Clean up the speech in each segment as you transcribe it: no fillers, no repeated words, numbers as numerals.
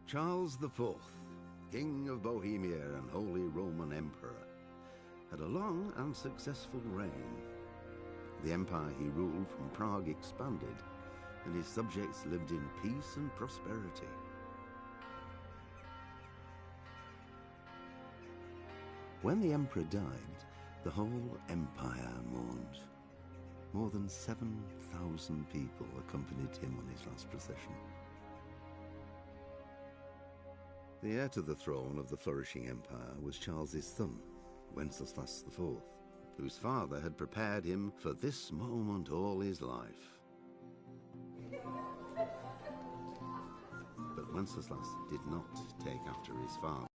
Charles IV, King of Bohemia and Holy Roman Emperor, had a long and successful reign. The empire he ruled from Prague expanded, and his subjects lived in peace and prosperity. When the emperor died, the whole empire mourned. More than 7,000 people accompanied him on his last procession. The heir to the throne of the flourishing empire was Charles's son, Wenceslas IV, whose father had prepared him for this moment all his life. But Wenceslas did not take after his father.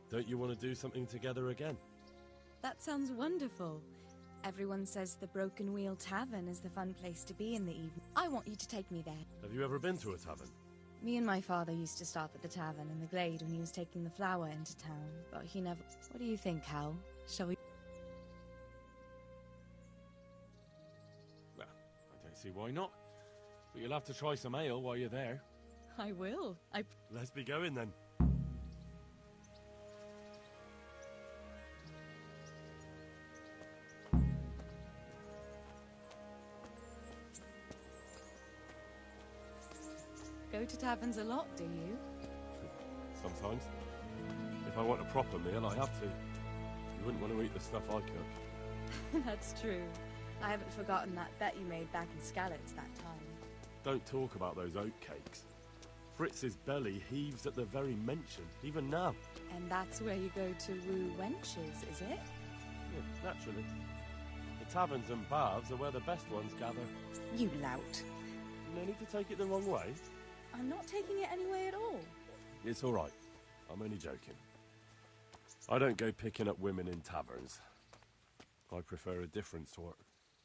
Don't you want to do something together again? That sounds wonderful. Everyone says the Broken Wheel Tavern is the fun place to be in the evening. I want you to take me there. Have you ever been to a tavern? Me and my father used to stop at the tavern in the glade when he was taking the flour into town, but he never... What do you think, Hal? Shall we... Well, I don't see why not. But you'll have to try some ale while you're there. I will. Let's be going then. Go to taverns a lot, do you? Sometimes. If I want a proper meal, I have to. You wouldn't want to eat the stuff I cook. That's true. I haven't forgotten that bet you made back in Skalitz that time. Don't talk about those oat cakes. Fritz's belly heaves at the very mention, even now. And that's where you go to woo wenches, is it? Yeah, naturally. The taverns and baths are where the best ones gather. You lout. No need to take it the wrong way. I'm not taking it any way at all. It's all right. I'm only joking. I don't go picking up women in taverns. I prefer a different sort.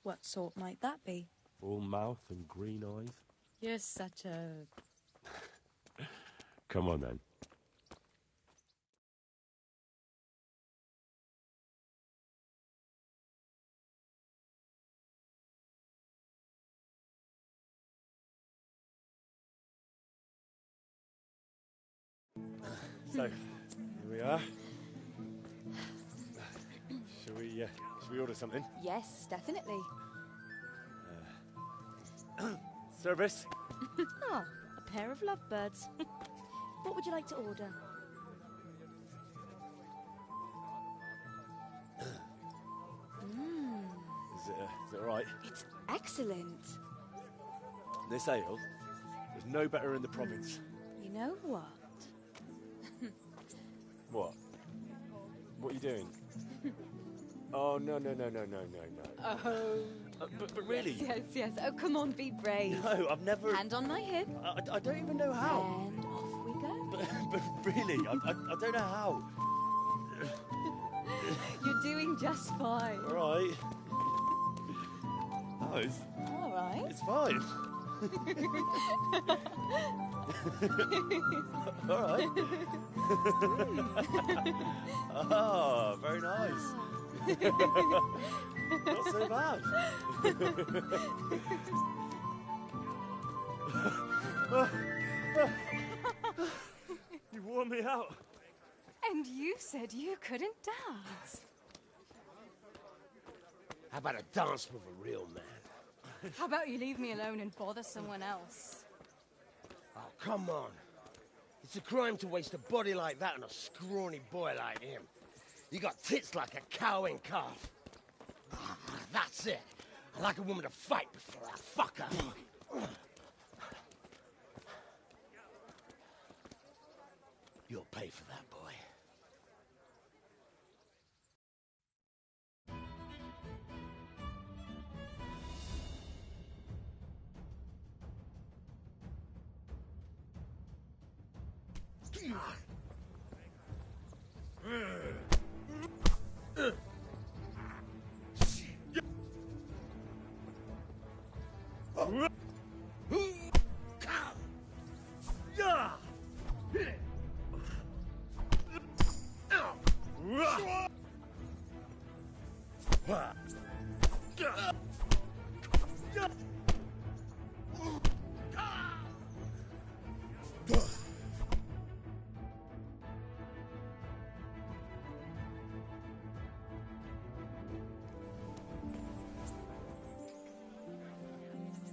What sort might that be? All mouth and green eyes. You're such a... Come on then. So, here we are. Shall we order something? Yes, definitely. Service? Oh, a pair of lovebirds. What would you like to order? Is it all right? It's excellent. This ale, there's no better in the province. You know what? What? What are you doing? Oh, no. Oh. But really? Yes. Oh, come on, be brave. No, I've never... Hand on my hip. I don't even know how. And off we go. But really, I don't know how. You're doing just fine. All right. Oh, All right. it's fine. All right. Oh, very nice. Not so bad. You wore me out. And you said you couldn't dance. How about a dance with a real man? How about you leave me alone and bother someone else? Oh, come on. It's a crime to waste a body like that on a scrawny boy like him. You got tits like a cow in calf. Ah, that's it. I like a woman to fight before I fuck her. You'll pay for that, boy.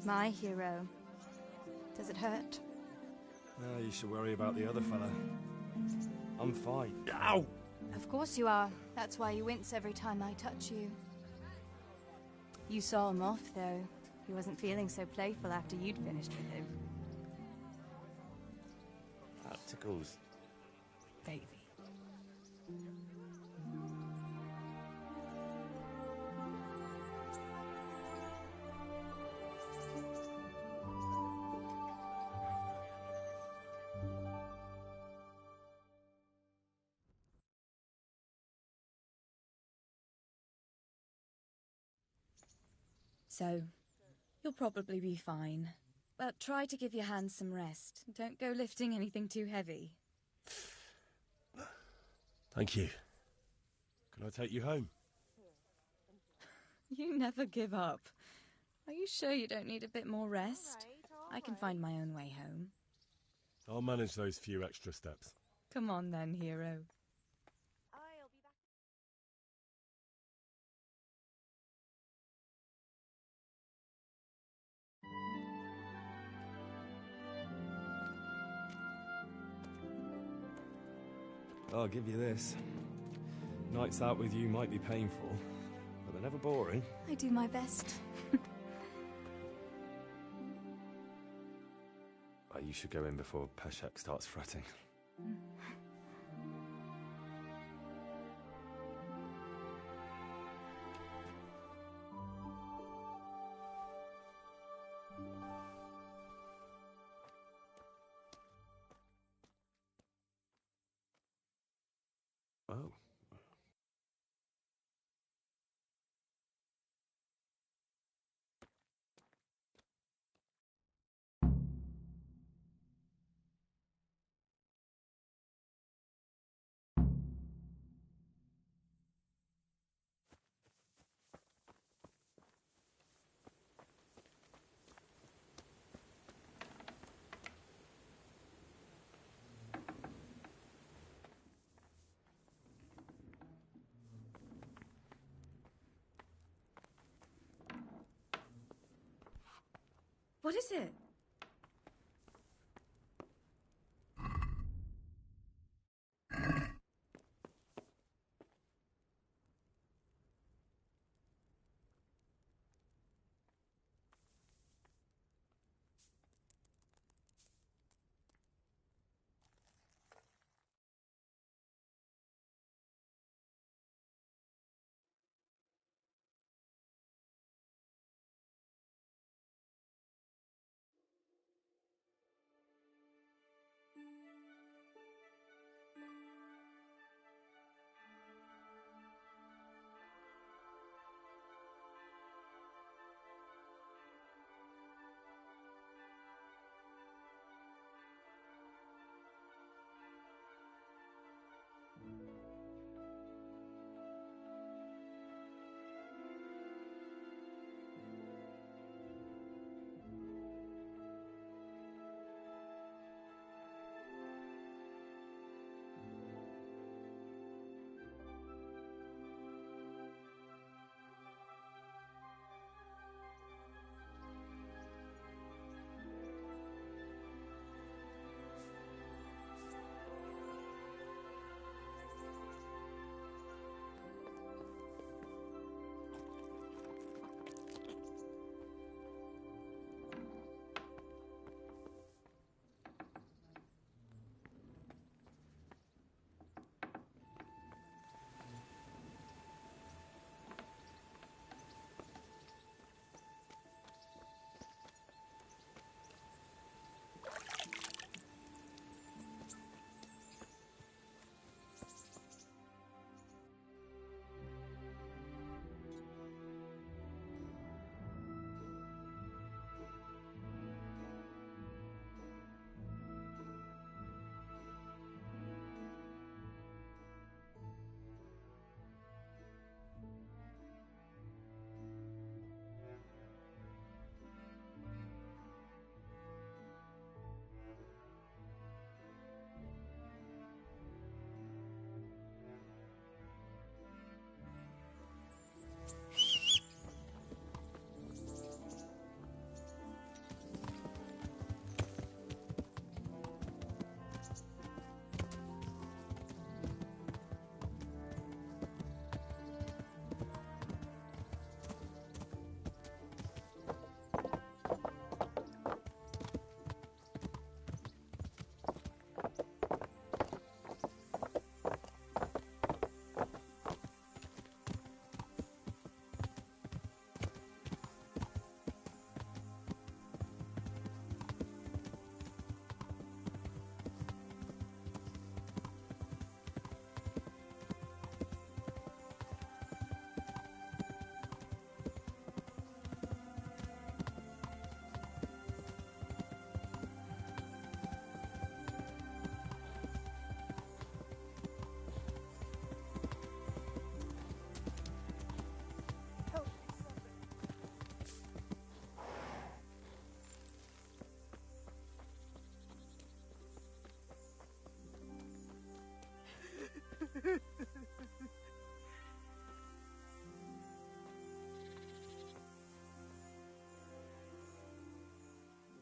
My hero. Does it hurt? No, you should worry about the other fella. I'm fine. Ow! Of course you are. That's why you wince every time I touch you. You saw him off, though. He wasn't feeling so playful after you'd finished with him. That tickles. Baby. So, you'll probably be fine. But try to give your hands some rest. Don't go lifting anything too heavy. Thank you. Can I take you home? You never give up. Are you sure you don't need a bit more rest? I can find my own way home. I'll manage those few extra steps. Come on then, hero. I'll give you this. Nights out with you might be painful, but they're never boring. I do my best. You should go in before Peshek starts fretting. Oh. What is it?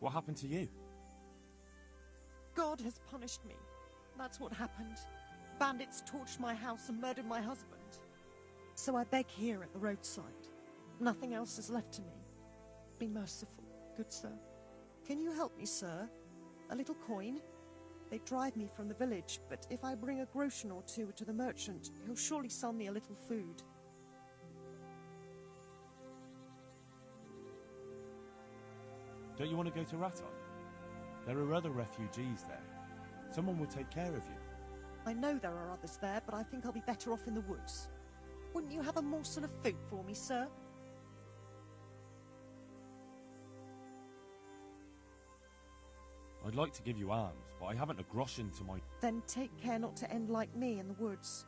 What happened to you? God has punished me. That's what happened. Bandits torched my house and murdered my husband. So I beg here at the roadside. Nothing else is left to me. Be merciful, good sir. Can you help me, sir? A little coin? They drive me from the village, but if I bring a groschen or two to the merchant, he'll surely sell me a little food. Don't you want to go to Raton? There are other refugees there. Someone will take care of you. I know there are others there, but I think I'll be better off in the woods. Wouldn't you have a morsel of food for me, sir? I'd like to give you alms, but I haven't a groschen to my... Then take care not to end like me in the woods.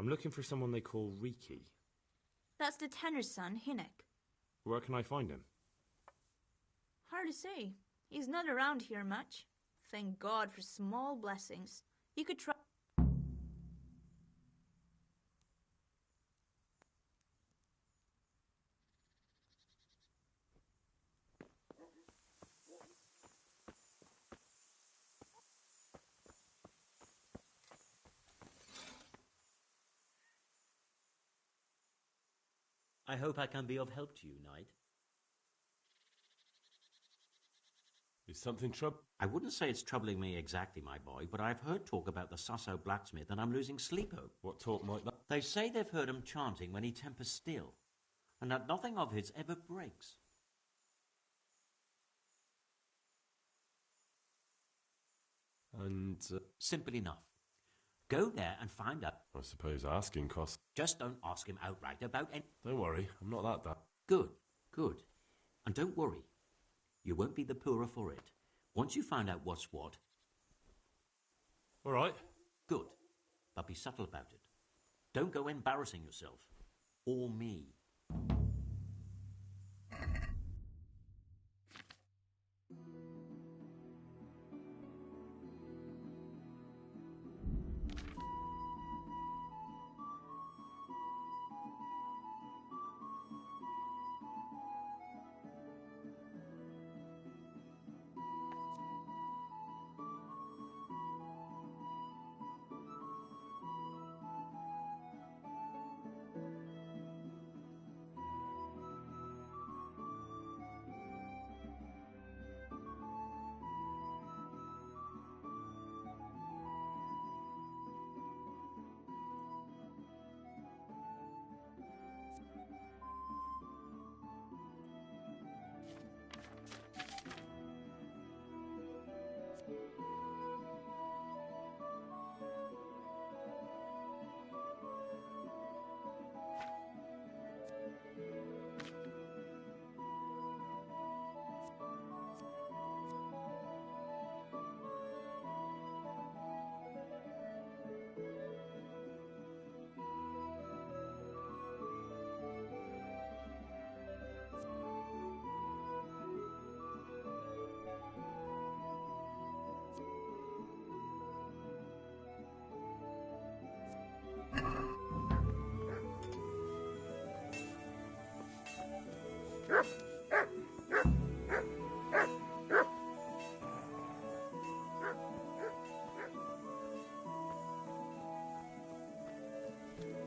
I'm looking for someone they call Riki. That's the Tenor's son, Hinnek. Where can I find him? Hard to say. He's not around here much. Thank God for small blessings. You could try... I hope I can be of help to you, Knight. Is something trouble? I wouldn't say it's troubling me exactly, my boy, but I've heard talk about the Sasso blacksmith and I'm losing sleep over. What talk might that? They say they've heard him chanting when he tempers steel, and that nothing of his ever breaks. And... Simple enough. Go there and find out. I suppose asking costs. Just don't ask him outright about any... Don't worry, I'm not that bad. Good, good. And don't worry. You won't be the poorer for it. Once you find out what's what... All right. Good. But be subtle about it. Don't go embarrassing yourself. Or me.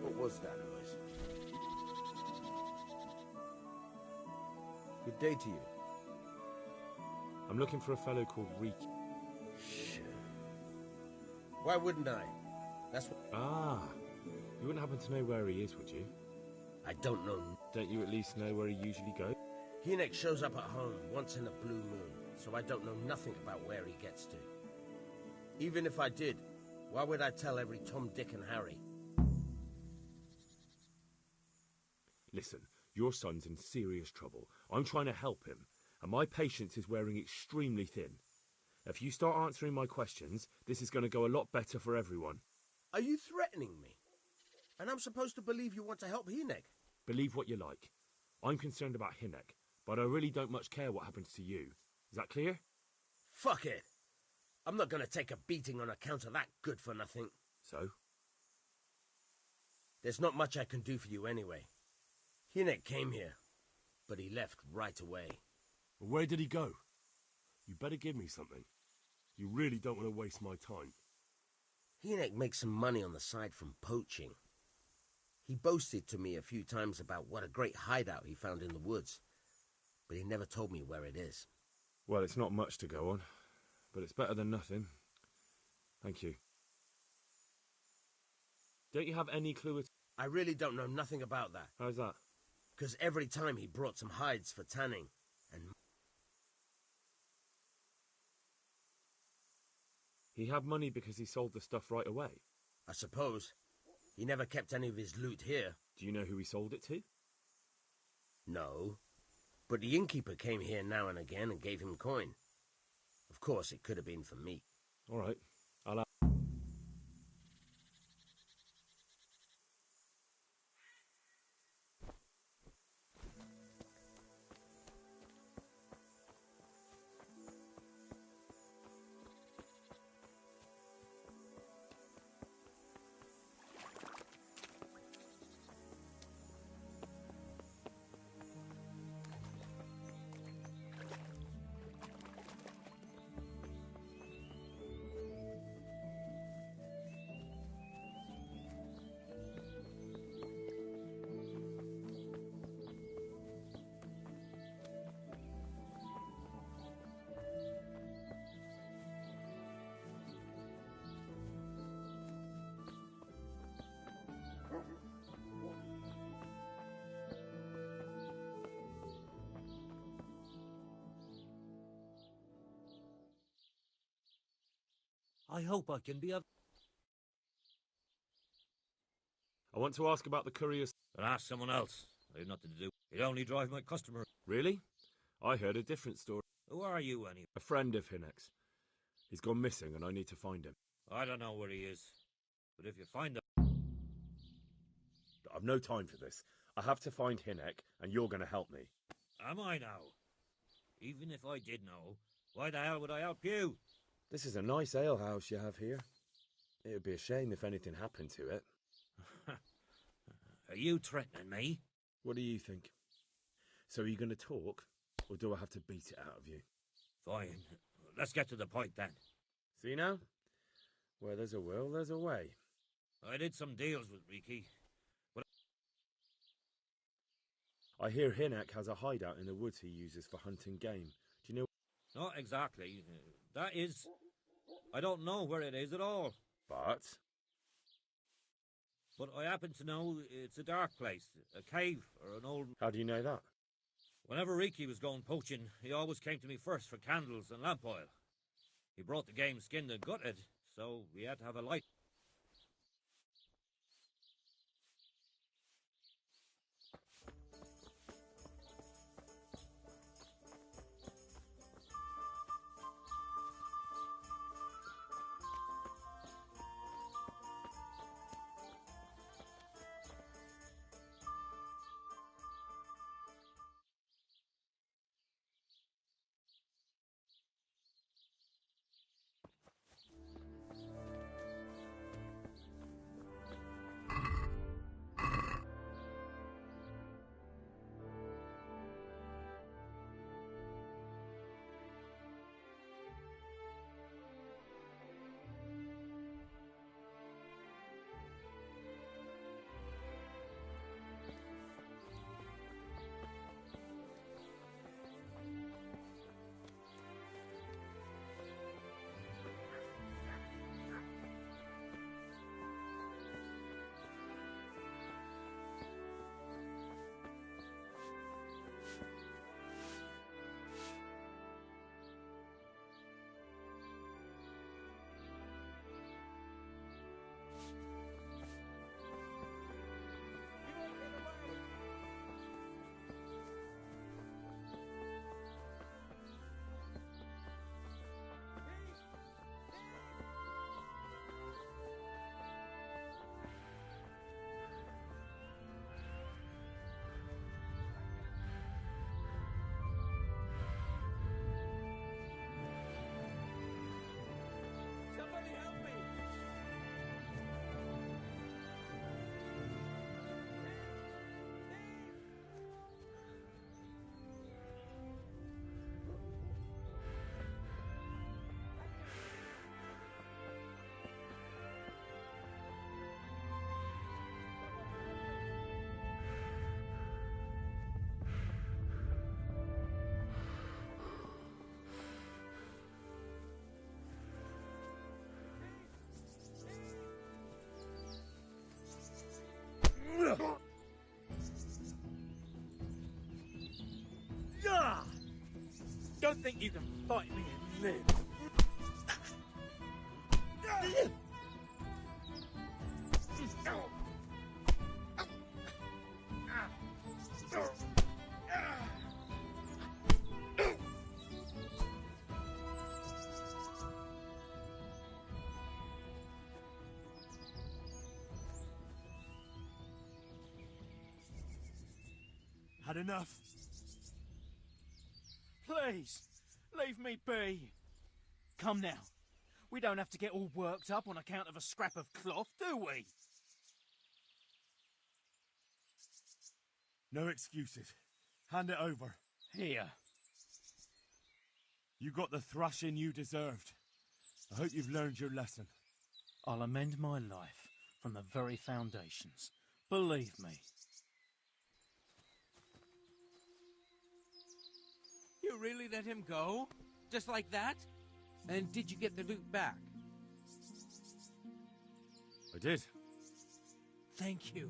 What was that noise? Good day to you. I'm looking for a fellow called Riki. Shit. Why wouldn't I? That's what... Ah, you wouldn't happen to know where he is, would you? I don't know. Don't you at least know where he usually goes? Hinnek shows up at home once in a blue moon, so I don't know nothing about where he gets to. Even if I did, why would I tell every Tom, Dick and Harry? Listen, your son's in serious trouble. I'm trying to help him, and my patience is wearing extremely thin. If you start answering my questions, this is going to go a lot better for everyone. Are you threatening me? And I'm supposed to believe you want to help Hinnek? Believe what you like. I'm concerned about Hinnek, but I really don't much care what happens to you. Is that clear? Fuck it. I'm not going to take a beating on account of that good-for-nothing. So? There's not much I can do for you anyway. Hinnek came here, but he left right away. Where did he go? You better give me something. You really don't want to waste my time. Hinnek makes some money on the side from poaching. He boasted to me a few times about what a great hideout he found in the woods, but he never told me where it is. Well, it's not much to go on, but it's better than nothing. Thank you. Don't you have any clue at... I really don't know nothing about that. How's that? Because every time he brought some hides for tanning, and... He had money because he sold the stuff right away? I suppose. He never kept any of his loot here. Do you know who he sold it to? No. But the innkeeper came here now and again and gave him coin. Of course, it could have been for me. All right. I'll have... I hope I can be of... I want to ask about the courier's... Then ask someone else. I have nothing to do. It only drive my customer. Really? I heard a different story. Who are you, anyway? A friend of Hinek's. He's gone missing and I need to find him. I don't know where he is. But if you find him... I've no time for this. I have to find Hinek and you're going to help me. Am I now? Even if I did know, why the hell would I help you? This is a nice alehouse you have here. It would be a shame if anything happened to it. Are you threatening me? What do you think? So are you going to talk, or do I have to beat it out of you? Fine. Let's get to the point then. See now? Where there's a will, there's a way. I did some deals with Riki. But I hear Hinek has a hideout in the woods he uses for hunting game. Do you know? not exactly. That is... I don't know where it is at all. But I happen to know it's a dark place, a cave or an old... How do you know that? Whenever Riki was going poaching, he always came to me first for candles and lamp oil. He brought the game skinned and gutted, so we had to have a light. Don't think you can fight me and live. Had enough? Please, leave me be. Come now. We don't have to get all worked up on account of a scrap of cloth, do we? No excuses. Hand it over. Here. You got the thrashing you deserved. I hope you've learned your lesson. I'll amend my life from the very foundations. Believe me. You really let him go? Just like that? And did you get the loot back? I did. Thank you,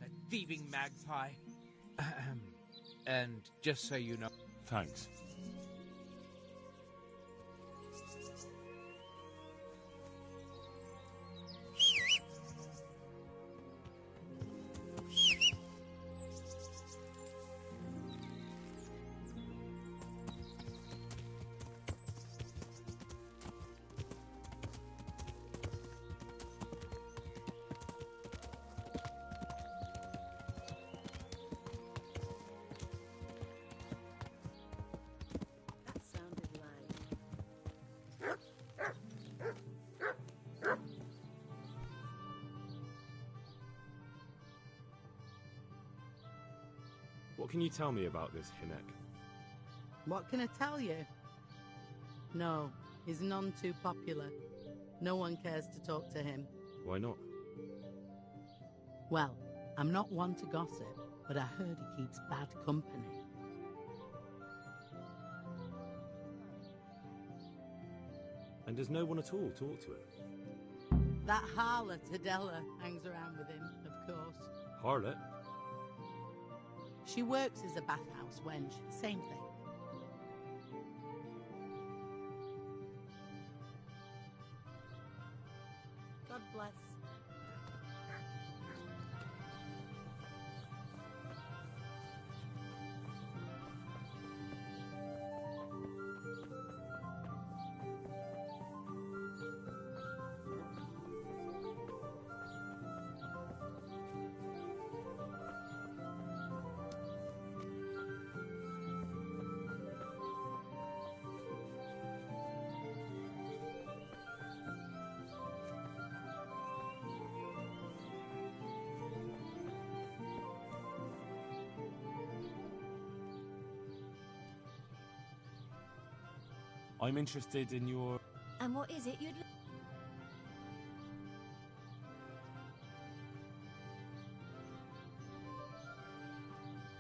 that thieving magpie. And just so you know... Thanks. What can you tell me about this Hinek? What can I tell you? No, he's none too popular. No one cares to talk to him. Why not? Well, I'm not one to gossip, but I heard he keeps bad company. And does no one at all talk to him? That harlot Adela hangs around with him, of course. Harlot? She works as a bathhouse wench, same thing. God bless. I'm interested in your... And what is it you'd...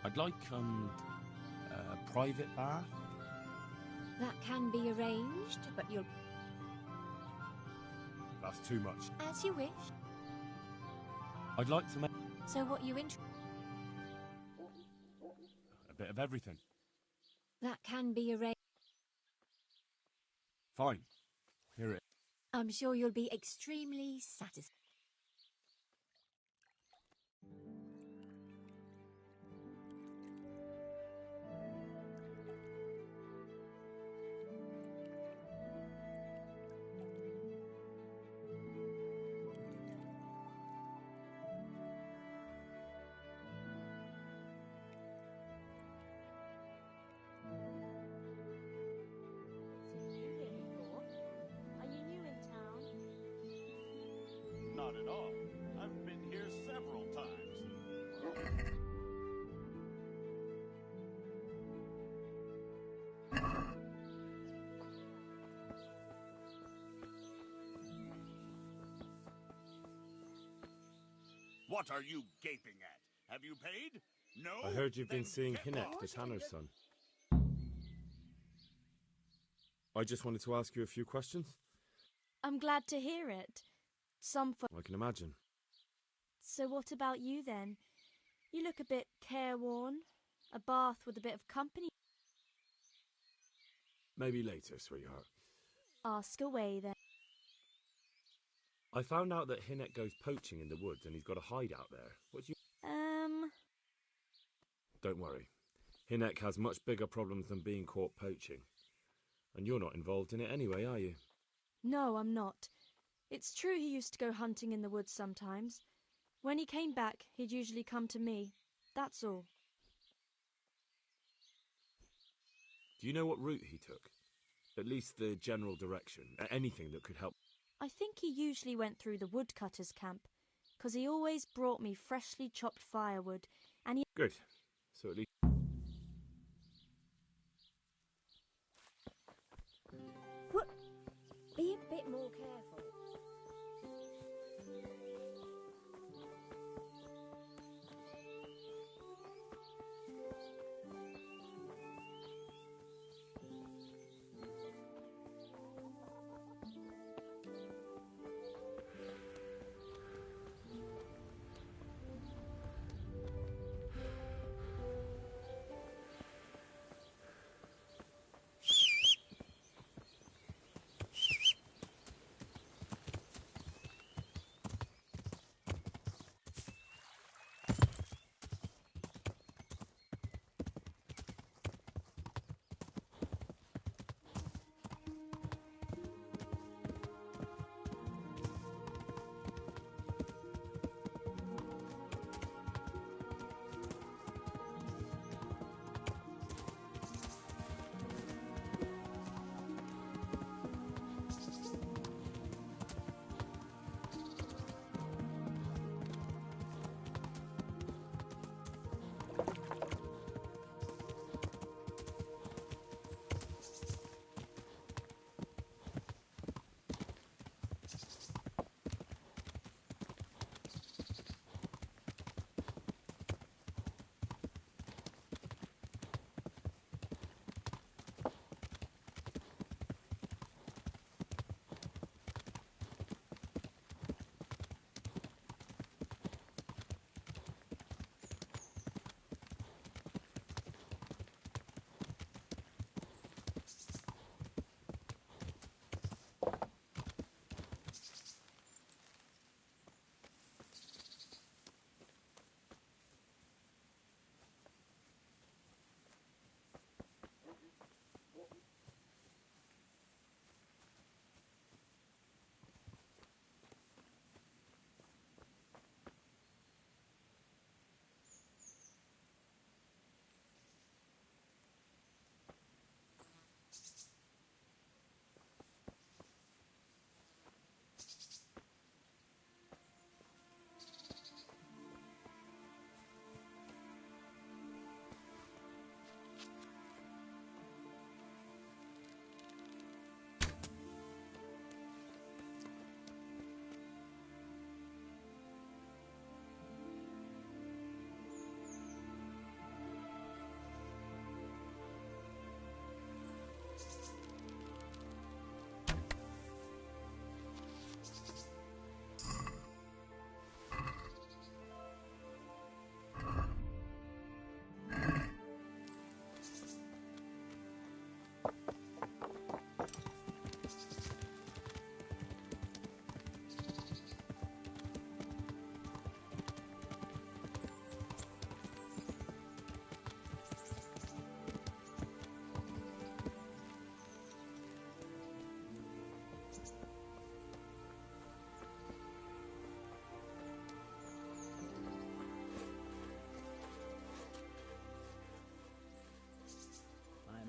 I'd like, a private bath? That can be arranged, but you'll... That's too much. As you wish. I'd like to make... So what you interested... a bit of everything. That can be arranged. Fine. Hear it. I'm sure you'll be extremely satisfied. Not at all. I've been here several times. What are you gaping at? Have you paid? No? I heard you've been Then seeing get Hinek, lost. the tanner's son. I just wanted to ask you a few questions. I'm glad to hear it. I can imagine. So what about you then? You look a bit careworn. A bath with a bit of company. Maybe later, sweetheart. Ask away then. I found out that Hinek goes poaching in the woods and he's got a hideout there. What do you... Don't worry. Hinek has much bigger problems than being caught poaching. And you're not involved in it anyway, are you? No, I'm not. It's true he used to go hunting in the woods sometimes. When he came back, he'd usually come to me. That's all. Do you know what route he took? At least the general direction. Anything that could help. I think he usually went through the woodcutter's camp, 'cause he always brought me freshly chopped firewood, and he... Good. So at least... Be a bit more careful.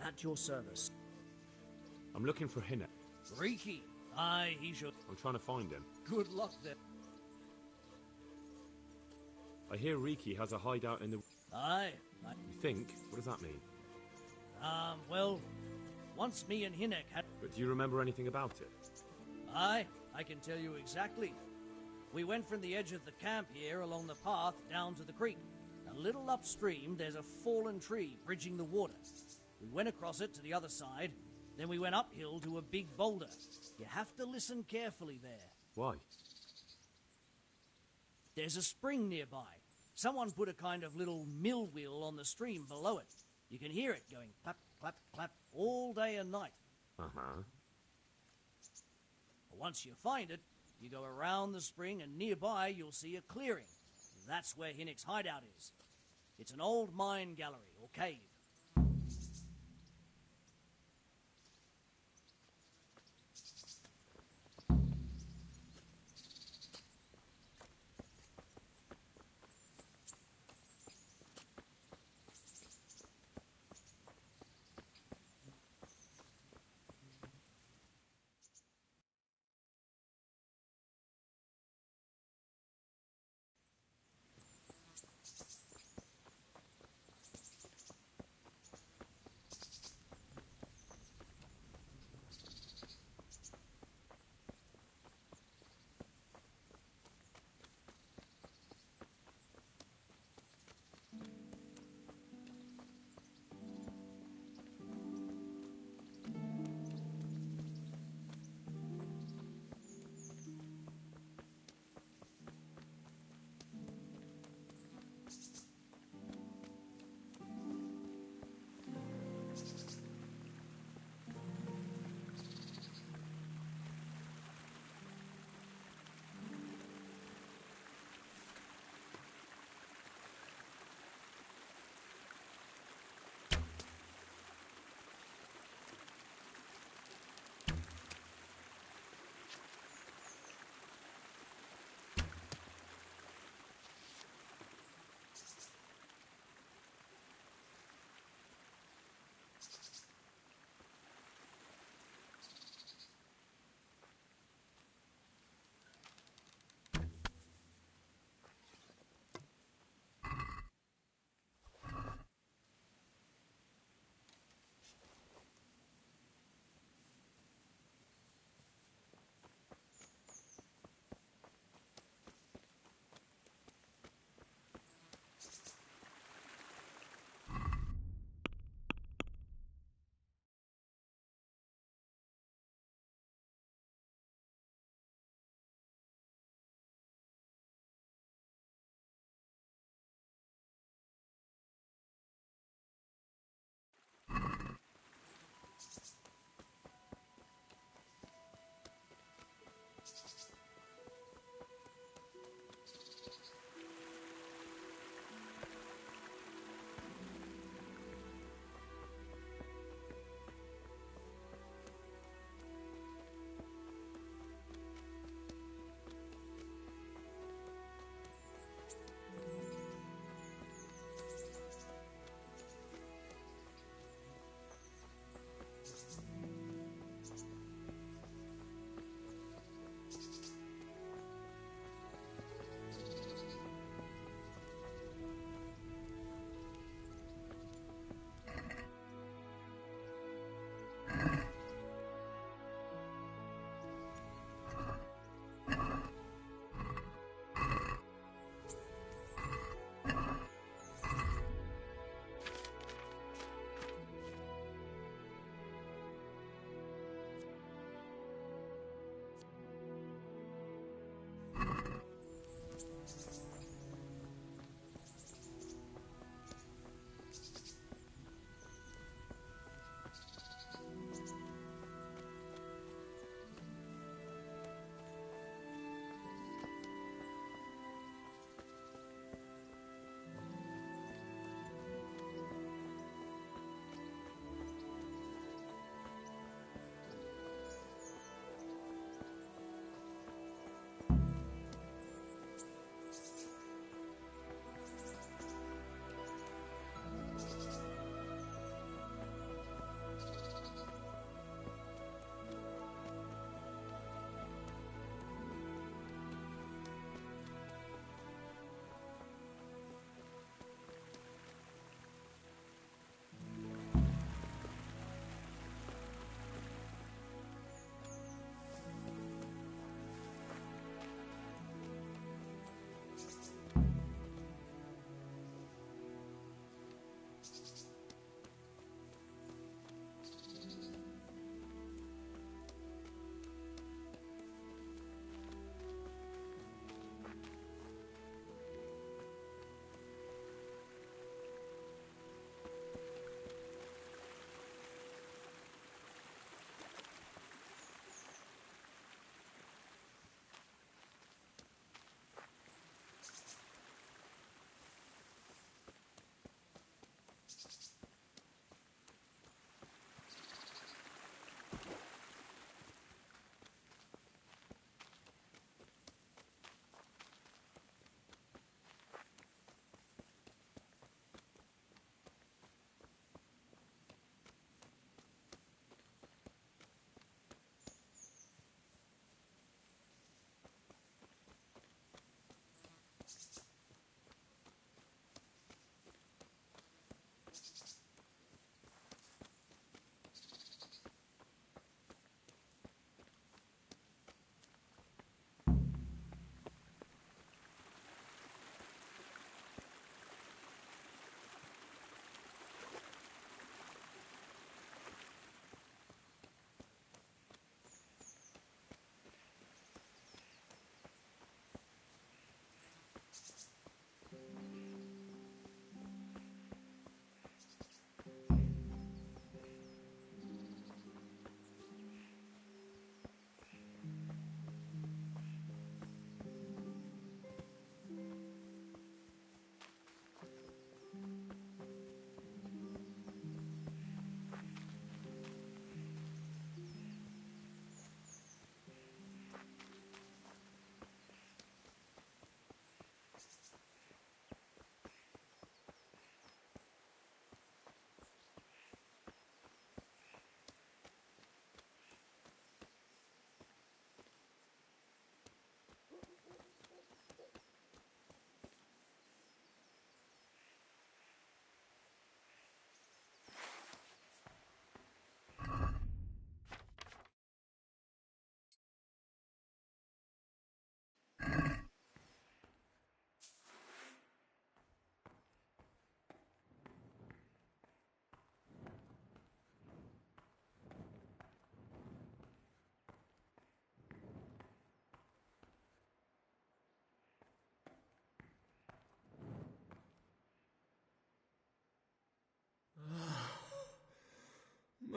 At your service. I'm looking for Hinnock. Riki. Aye, he should. I'm trying to find him. Good luck then. I hear Riki has a hideout in the... Aye. You think? What does that mean? Well, once me and Hinnock had... But do you remember anything about it? Aye, I can tell you exactly. We went from the edge of the camp here along the path down to the creek. A little upstream, there's a fallen tree bridging the water. We went across it to the other side, then we went uphill to a big boulder. You have to listen carefully there. Why? There's a spring nearby. Someone put a kind of little mill wheel on the stream below it. You can hear it going clap, clap, clap all day and night. Uh-huh. Once you find it, you go around the spring and nearby you'll see a clearing. That's where Hinnock's hideout is. It's an old mine gallery or cave.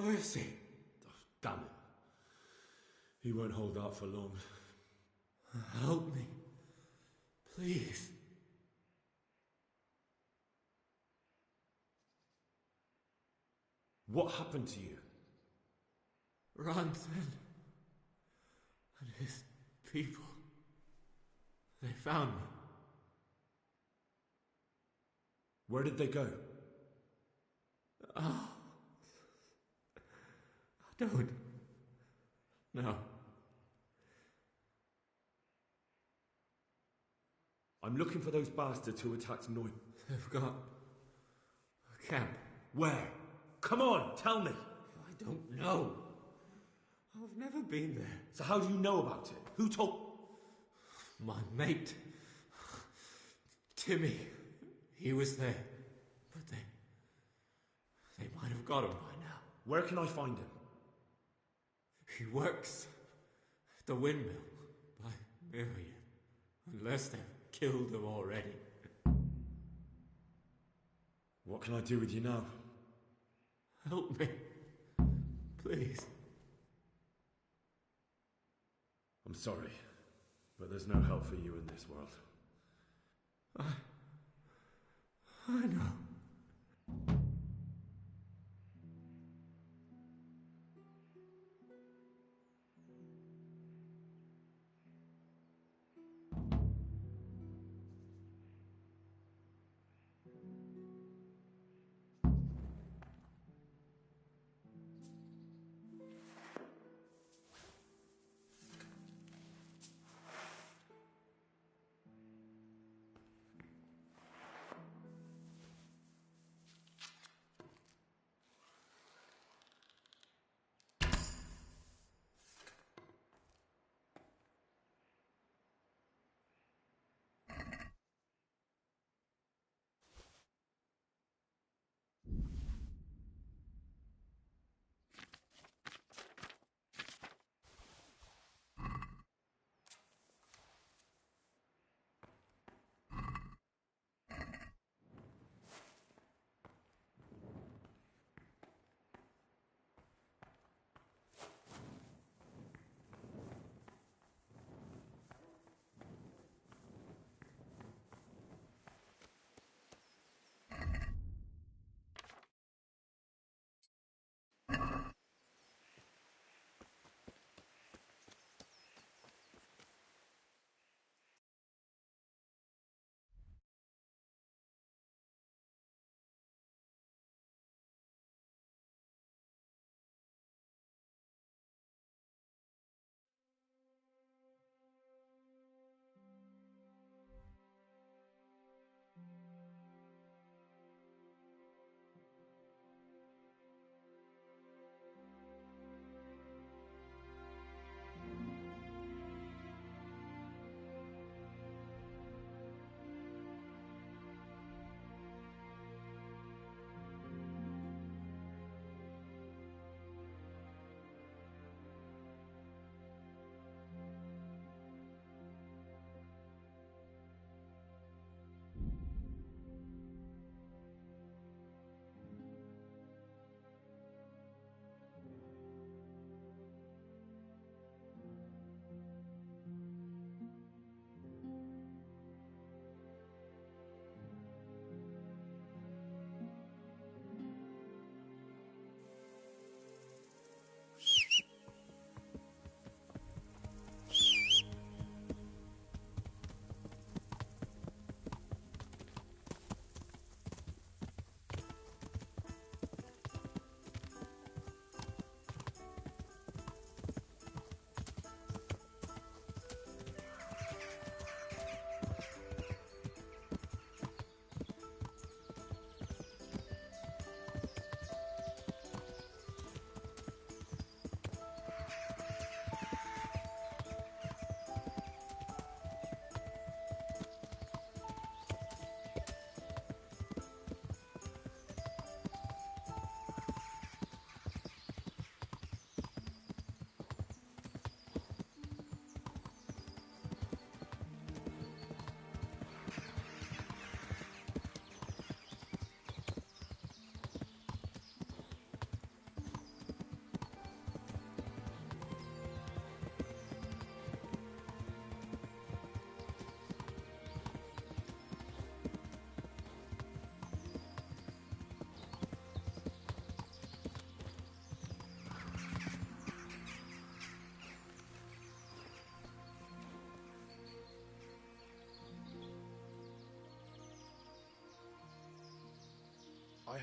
Mercy. Oh, damn it. He won't hold out for long. Help me. Please. What happened to you? Ranson and his people. They found me. Where did they go? Oh. I don't. No. I'm looking for those bastards who attacked Noy. They've got a camp. Where? Come on, tell me. I don't know. I've never been there. So how do you know about it? Who told... My mate. Timmy. He was there. But they might have got him by now. Where can I find him? He works at the windmill by Miriam. Unless they've killed him already. What can I do with you now? Help me. Please. I'm sorry, but there's no help for you in this world. I know.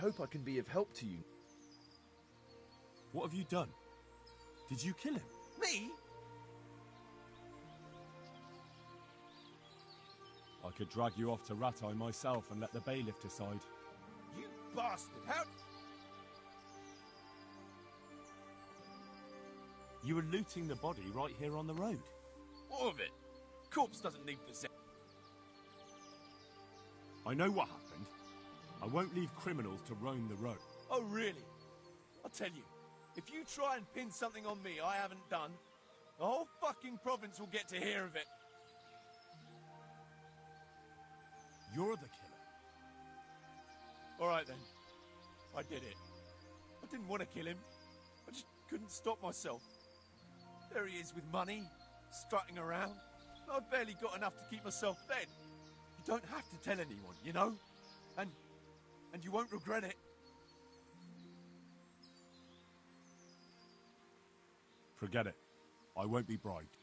hope I can be of help to you. What have you done? Did you kill him? Me? I could drag you off to Rattay myself and let the bailiff decide. You bastard! How... You were looting the body right here on the road. What of it? Corpse doesn't need possession. I know what happened. I won't leave criminals to roam the road. Oh, really? I'll tell you, if you try and pin something on me I haven't done, the whole fucking province will get to hear of it. You're the killer. All right, then. I did it. I didn't want to kill him. I just couldn't stop myself. There he is with money, strutting around. I've barely got enough to keep myself fed. You don't have to tell anyone, you know? And you won't regret it. Forget it. I won't be bribed.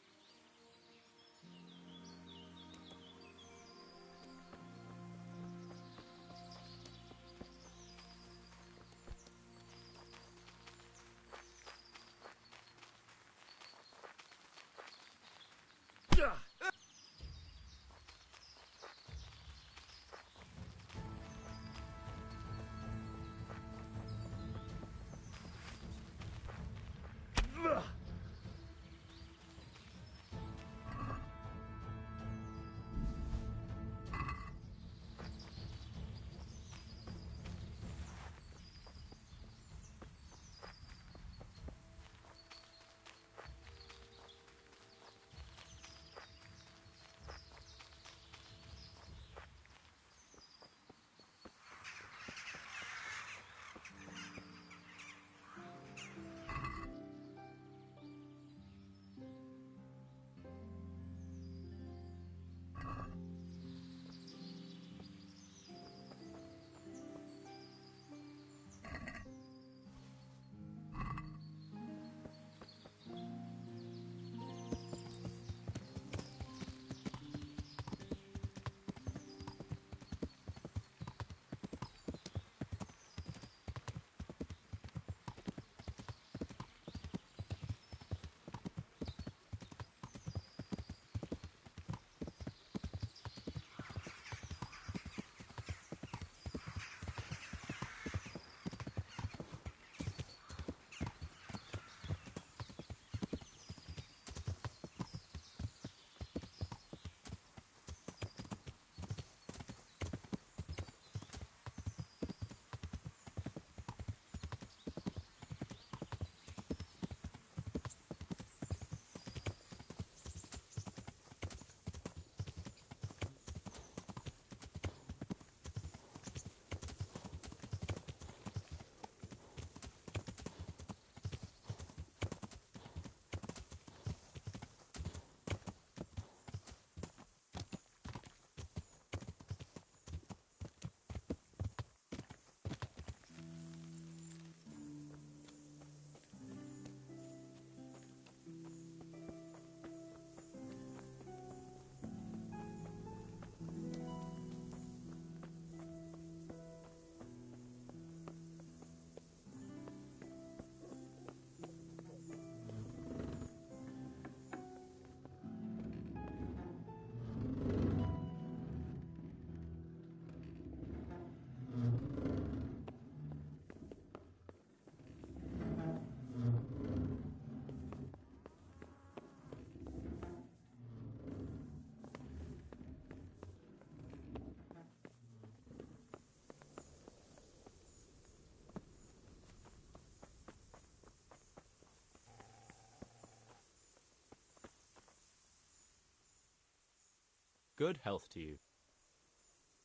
Good health to you.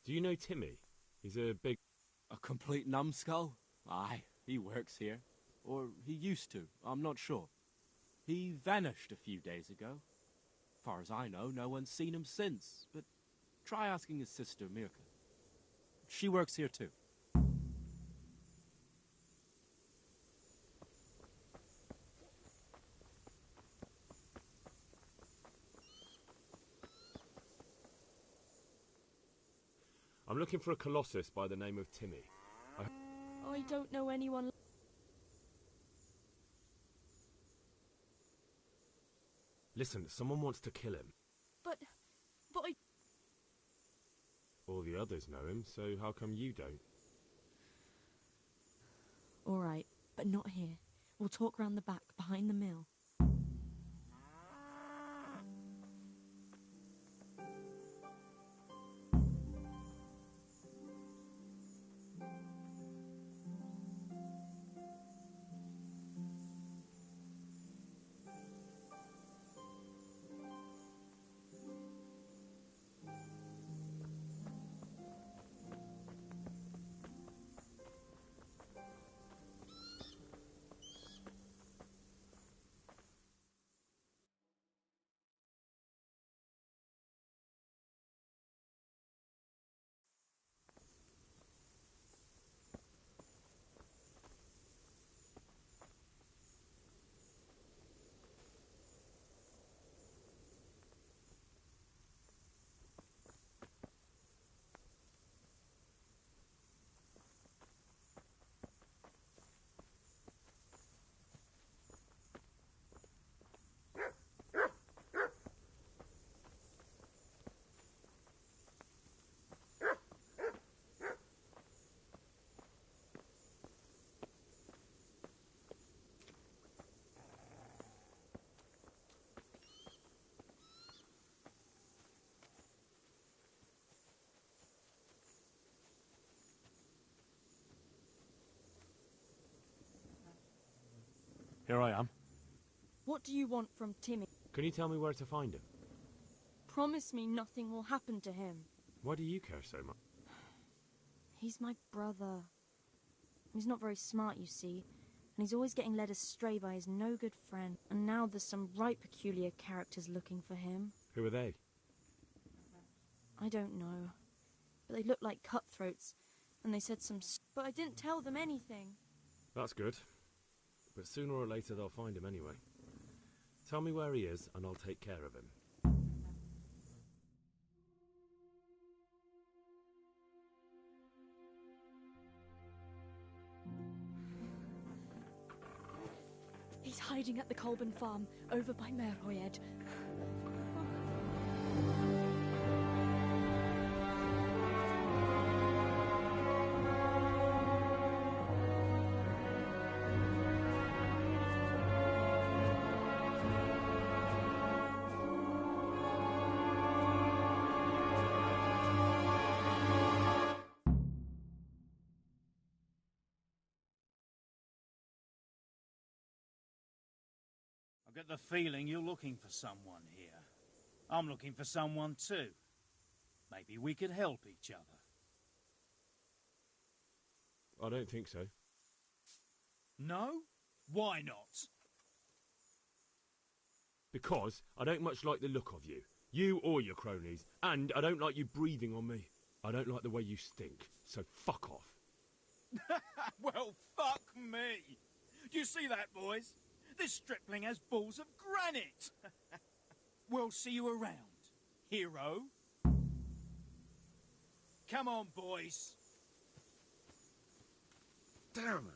Do you know Timmy? He's a big... A complete numbskull? Aye, he works here. Or he used to, I'm not sure. He vanished a few days ago. Far as I know, no one's seen him since, but try asking his sister, Mirka. She works here too. I'm looking for a colossus by the name of Timmy. don't know anyone. Listen, someone wants to kill him. But I... All the others know him, so how come you don't? All right, but not here. We'll talk round the back, behind the mill. Here I am. What do you want from Timmy? Can you tell me where to find him? Promise me nothing will happen to him. Why do you care so much? He's my brother. He's not very smart, you see, and he's always getting led astray by his no-good friend. And now there's some right peculiar characters looking for him. Who are they? I don't know, but they look like cutthroats, and they said some... But I didn't tell them anything. That's good. But sooner or later they'll find him anyway. Tell me where he is, and I'll take care of him. He's hiding at the Colburn farm, over by Merhoyed. I get the feeling you're looking for someone here. I'm looking for someone too. Maybe we could help each other. I don't think so. No? Why not? Because I don't much like the look of you. You or your cronies. And I don't like you breathing on me. I don't like the way you stink. So fuck off. Well, fuck me. Do you see that, boys? This stripling has balls of granite. We'll see you around, hero. Come on, boys. Damn it.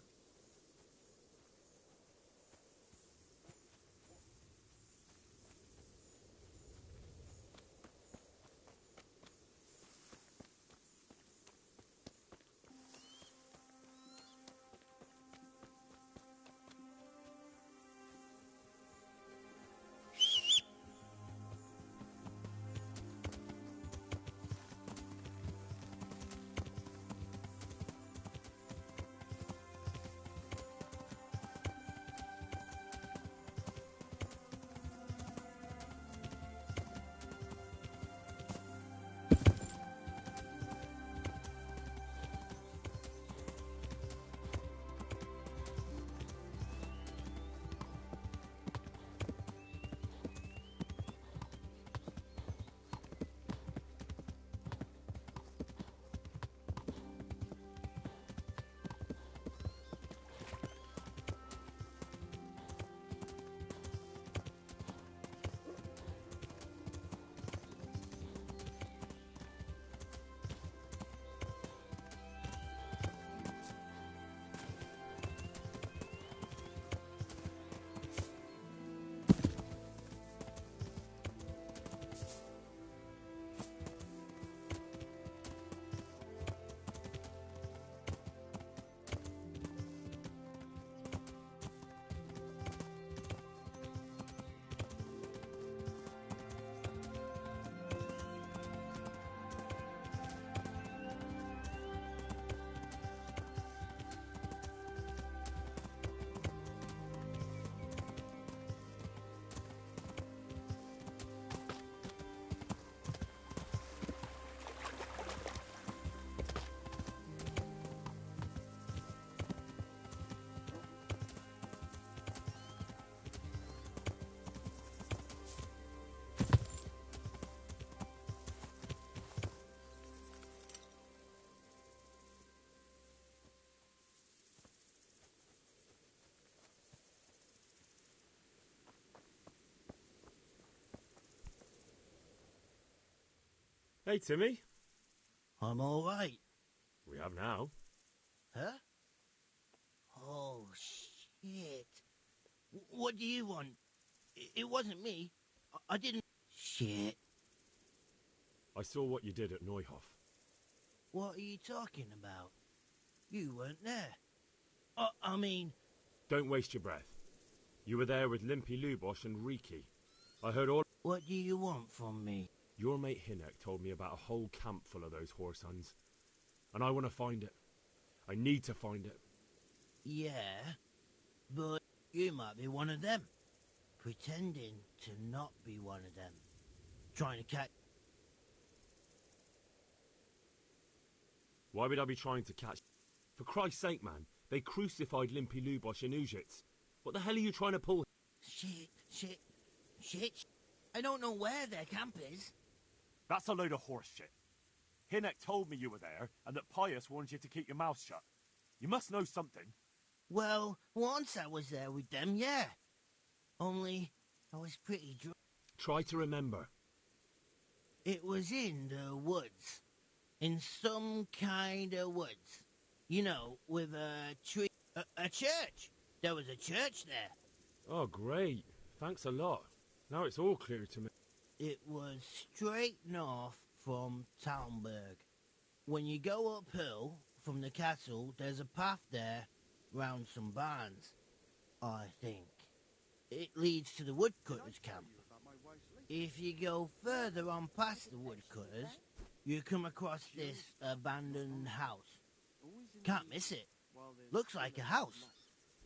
Hey, Timmy. I'm all right. We have now. Huh? Oh, shit. What do you want? It wasn't me. I didn't... Shit. I saw what you did at Neuhof. What are you talking about? You weren't there. I mean... Don't waste your breath. You were there with Limpy Lubosh and Riki. I heard all... What do you want from me? Your mate Hinek told me about a whole camp full of those whore sons. And I want to find it. I need to find it. Yeah, but you might be one of them. Pretending to not be one of them. Trying to catch... Why would I be trying to catch... For Christ's sake, man, they crucified Limpy Lubosh in Uzhitz. What the hell are you trying to pull? Shit. I don't know where their camp is. That's a load of horse shit. Hinek told me you were there, and that Pius warned you to keep your mouth shut. You must know something. Well, once I was there with them, yeah. Only, I was pretty drunk. Try to remember. It was in the woods. In some kind of woods. You know, with a tree... A church. There was a church there. Oh, great. Thanks a lot. Now it's all clear to me. It was straight north from Talmberg. When you go uphill from the castle, there's a path there round some barns, I think. It leads to the woodcutters' camp. If you go further on past the woodcutters, you come across this abandoned house. Can't miss it. Looks like a house,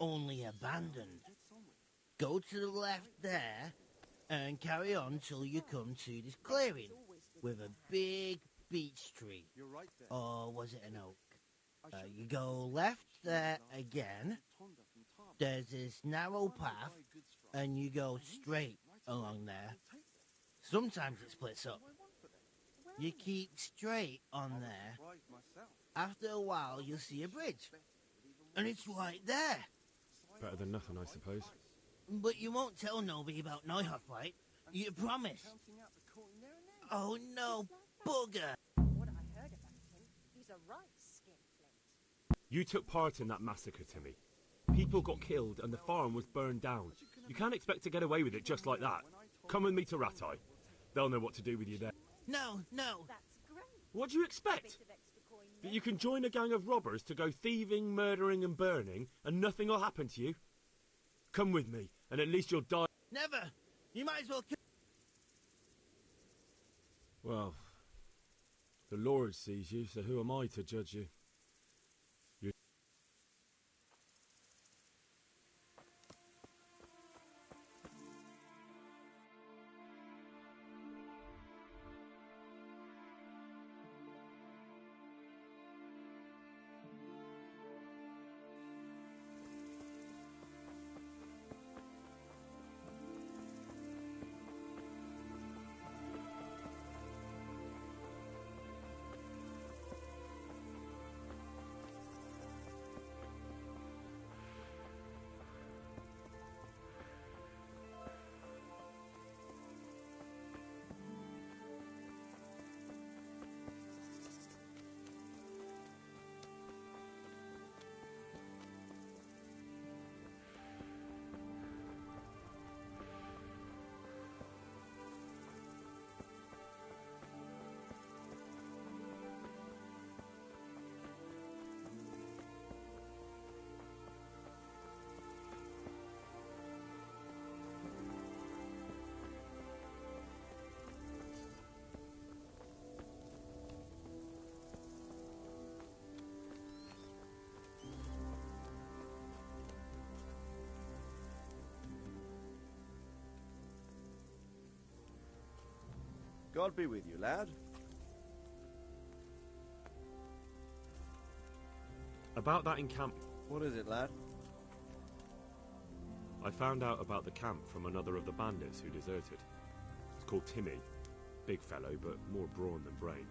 only abandoned. Go to the left there and carry on till you come to this clearing with a big beech tree. Or was it an oak? You go left there again. There's this narrow path and you go straight along there. Sometimes it splits up. You keep straight on there. After a while you'll see a bridge. And it's right there. Better than nothing, I suppose. But you won't tell nobody about Neuhof, right? You promise? Oh no, bugger! What I heard about him, he's a right skinflint. You took part in that massacre, Timmy. People got killed and the farm was burned down. You can't expect to get away with it just like that. Come with me to Ratai. They'll know what to do with you there. No. That's great. What do you expect? That you can join a gang of robbers to go thieving, murdering and burning and nothing will happen to you? Come with me, and at least you'll die. Never! You might as well kill... Well, the Lord sees you, so who am I to judge you? God be with you, lad. About that in camp. What is it, lad? I found out about the camp from another of the bandits who deserted. It's called Timmy. Big fellow, but more brawn than brain.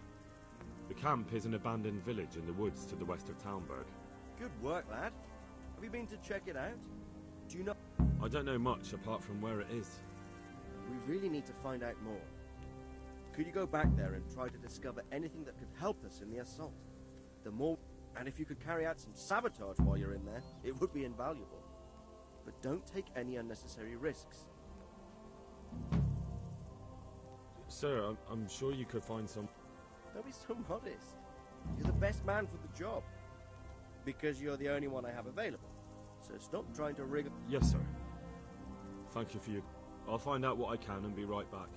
The camp is an abandoned village in the woods to the west of Talmberg. Good work, lad. Have you been to check it out? Do you know... I don't know much apart from where it is. We really need to find out more. Could you go back there and try to discover anything that could help us in the assault? The more... And if you could carry out some sabotage while you're in there, it would be invaluable. But don't take any unnecessary risks. Sir, I'm sure you could find some... Don't be so modest. You're the best man for the job. Because you're the only one I have available. So stop trying to rig... Yes, sir. Thank you for your... I'll find out what I can and be right back.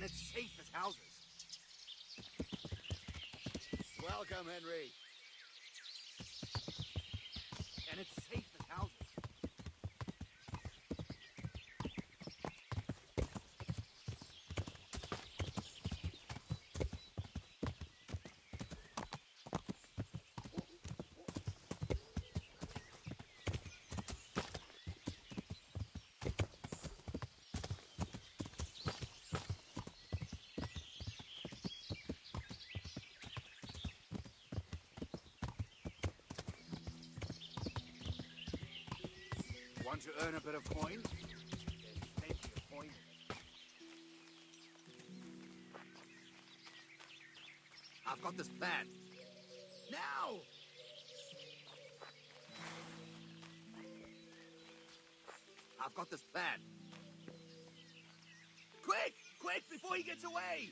and it's safe as houses. Welcome, Henry. And it's safe as houses. Want to earn a bit of coin? There's plenty of coin in it. I've got this plan. Now! I've got this plan. Quick! Quick, before he gets away!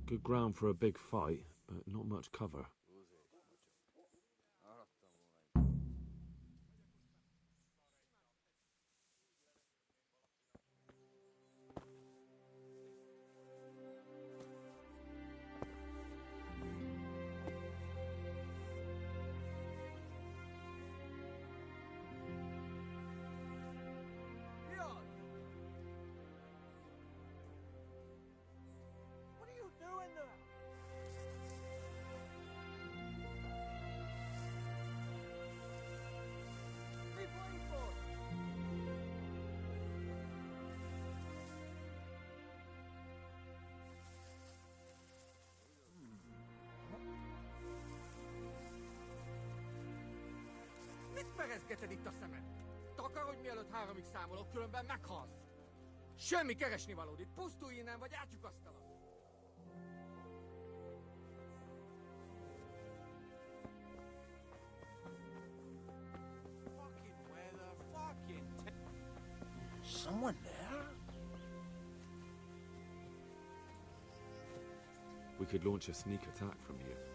Good ground for a big fight, but not much cover. What are you doing there? Mit perezgeted itt a szemed? Takarodj, mielőtt 3-ig számolok, különben meghalsz! Semmi keresni valód itt, pusztulj innen, vagy átlyukasztalak! Fucking weather, fucking... Someone there? We could launch a sneak attack from here.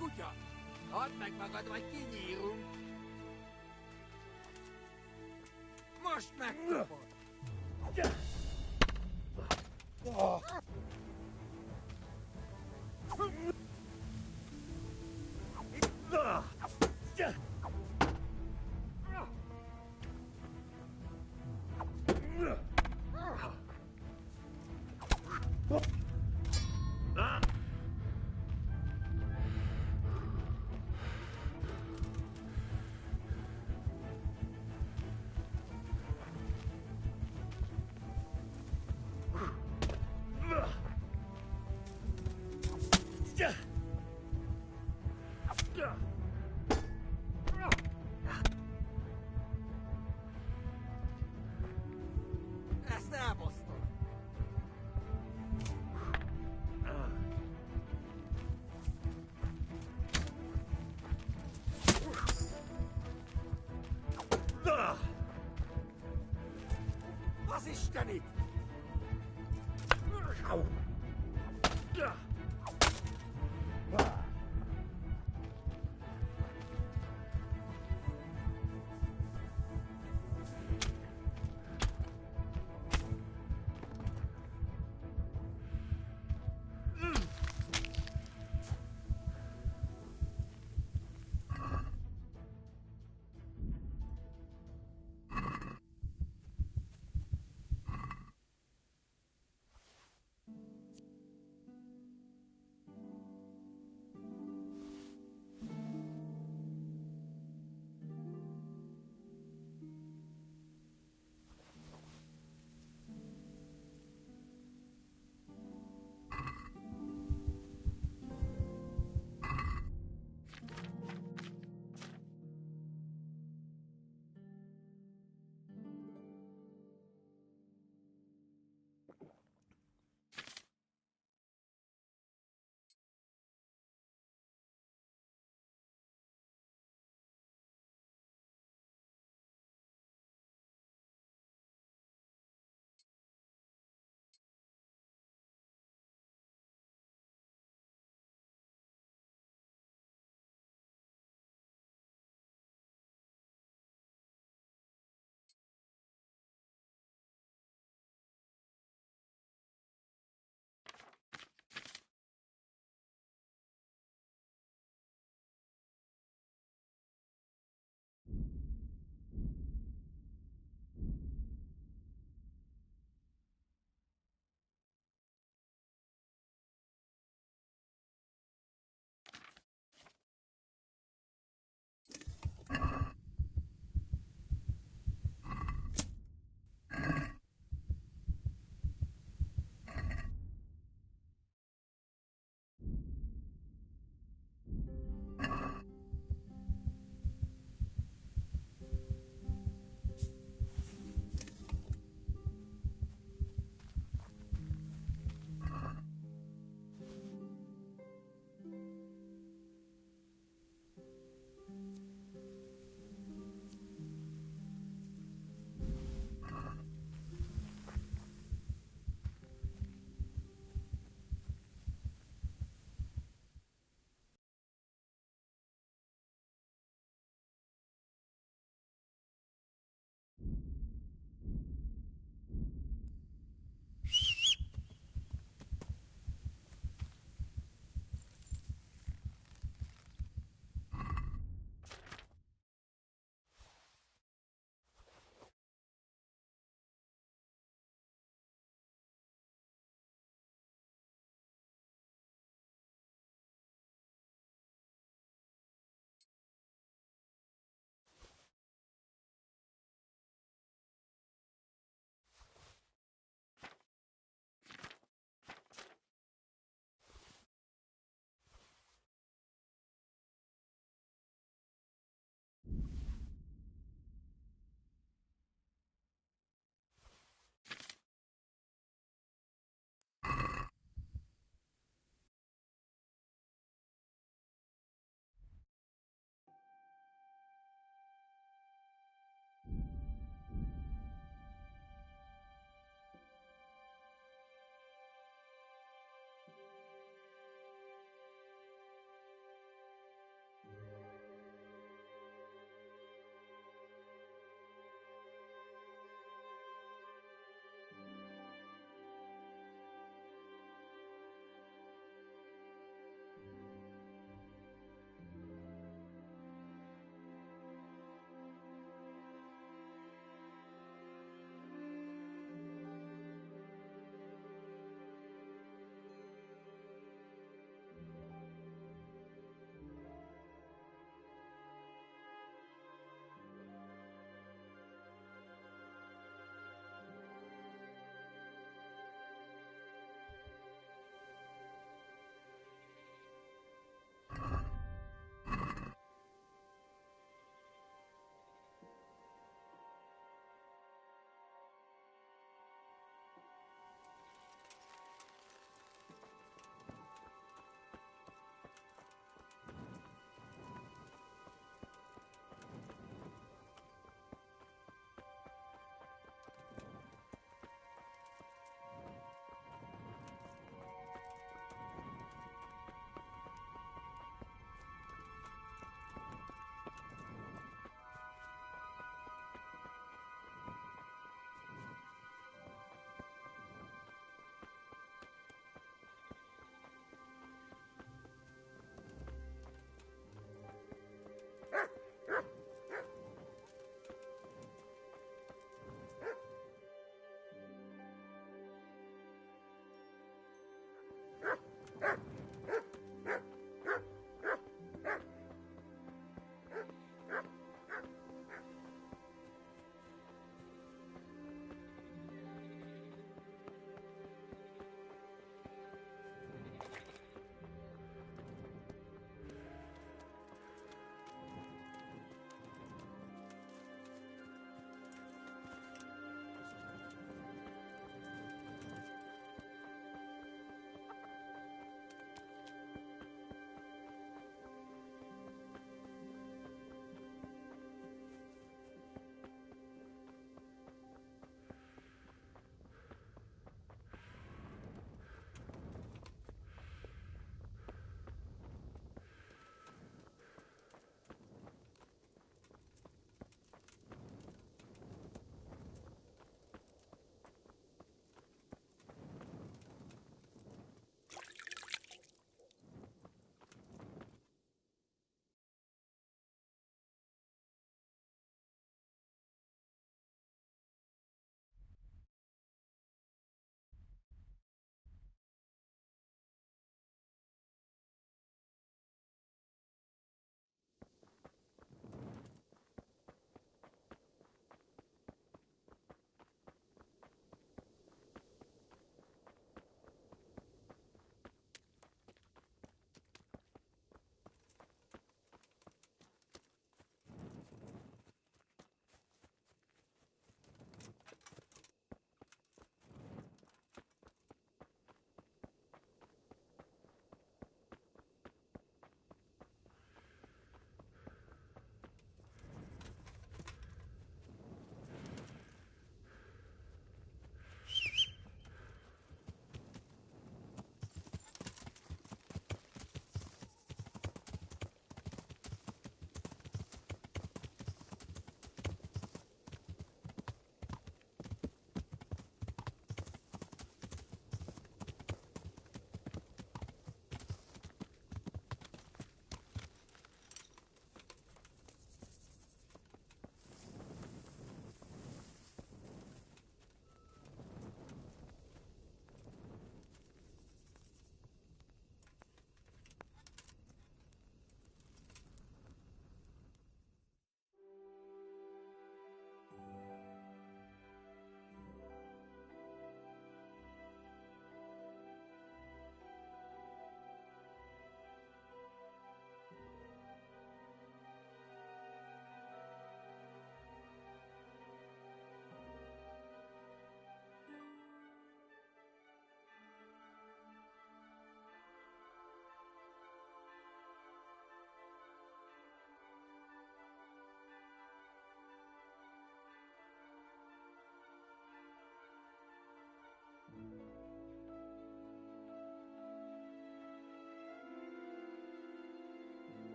kutya! Add meg magad, vagy kinyírunk! Most megkapod!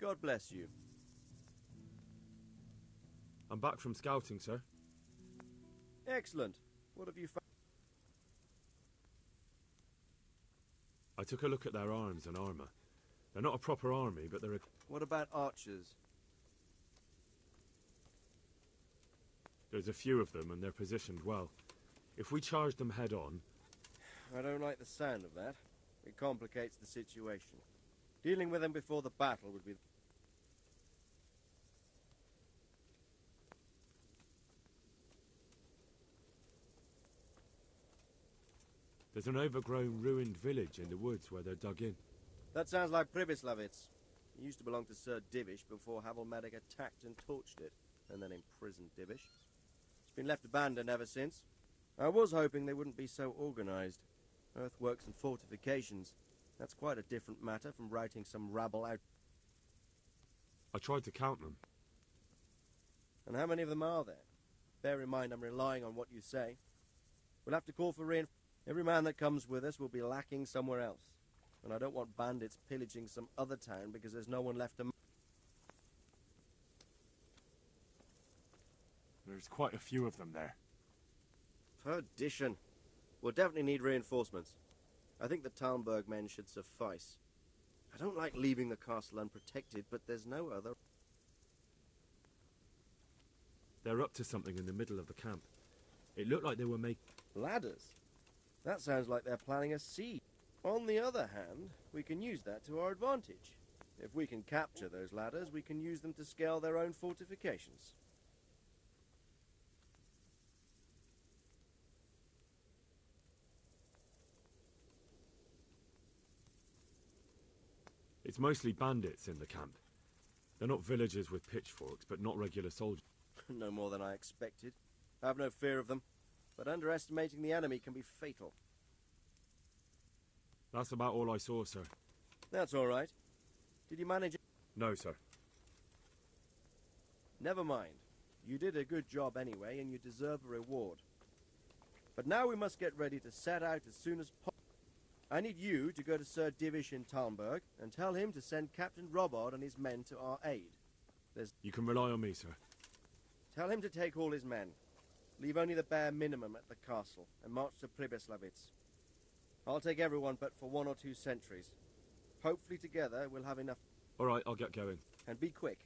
God bless you. I'm back from scouting, sir. Excellent. What have you found? I took a look at their arms and armour. They're not a proper army, but they're a... What about archers? There's a few of them, and they're positioned well. If we charge them head on... I don't like the sound of that. It complicates the situation. Dealing with them before the battle would be... There's an overgrown, ruined village in the woods where they're dug in. That sounds like Pribyslavitz. It used to belong to Sir Divish before Havelmedic attacked and torched it, and then imprisoned Divish. It's been left abandoned ever since. I was hoping they wouldn't be so organised. Earthworks and fortifications. That's quite a different matter from routing some rabble out. I tried to count them. And how many of them are there? Bear in mind I'm relying on what you say. We'll have to call for reinforcements. Every man that comes with us will be lacking somewhere else. And I don't want bandits pillaging some other town because there's no one left to... There's quite a few of them there. Perdition. We'll definitely need reinforcements. I think the Talmberg men should suffice. I don't like leaving the castle unprotected, but there's no other... They're up to something in the middle of the camp. It looked like they were making... Ladders? That sounds like they're planning a siege. On the other hand, we can use that to our advantage. If we can capture those ladders, we can use them to scale their own fortifications. It's mostly bandits in the camp. They're not villagers with pitchforks, but not regular soldiers. No more than I expected. I have no fear of them, but underestimating the enemy can be fatal. That's about all I saw, sir. That's all right. Did you manage it? No, sir. Never mind. You did a good job anyway, and you deserve a reward. But now we must get ready to set out as soon as possible. I need you to go to Sir Divish in Talmberg and tell him to send Captain Robard and his men to our aid. You can rely on me, sir. Tell him to take all his men. Leave only the bare minimum at the castle and march to Pribyslavitz. I'll take everyone but for 1 or 2 sentries. Hopefully together we'll have enough... All right, I'll get going. And be quick.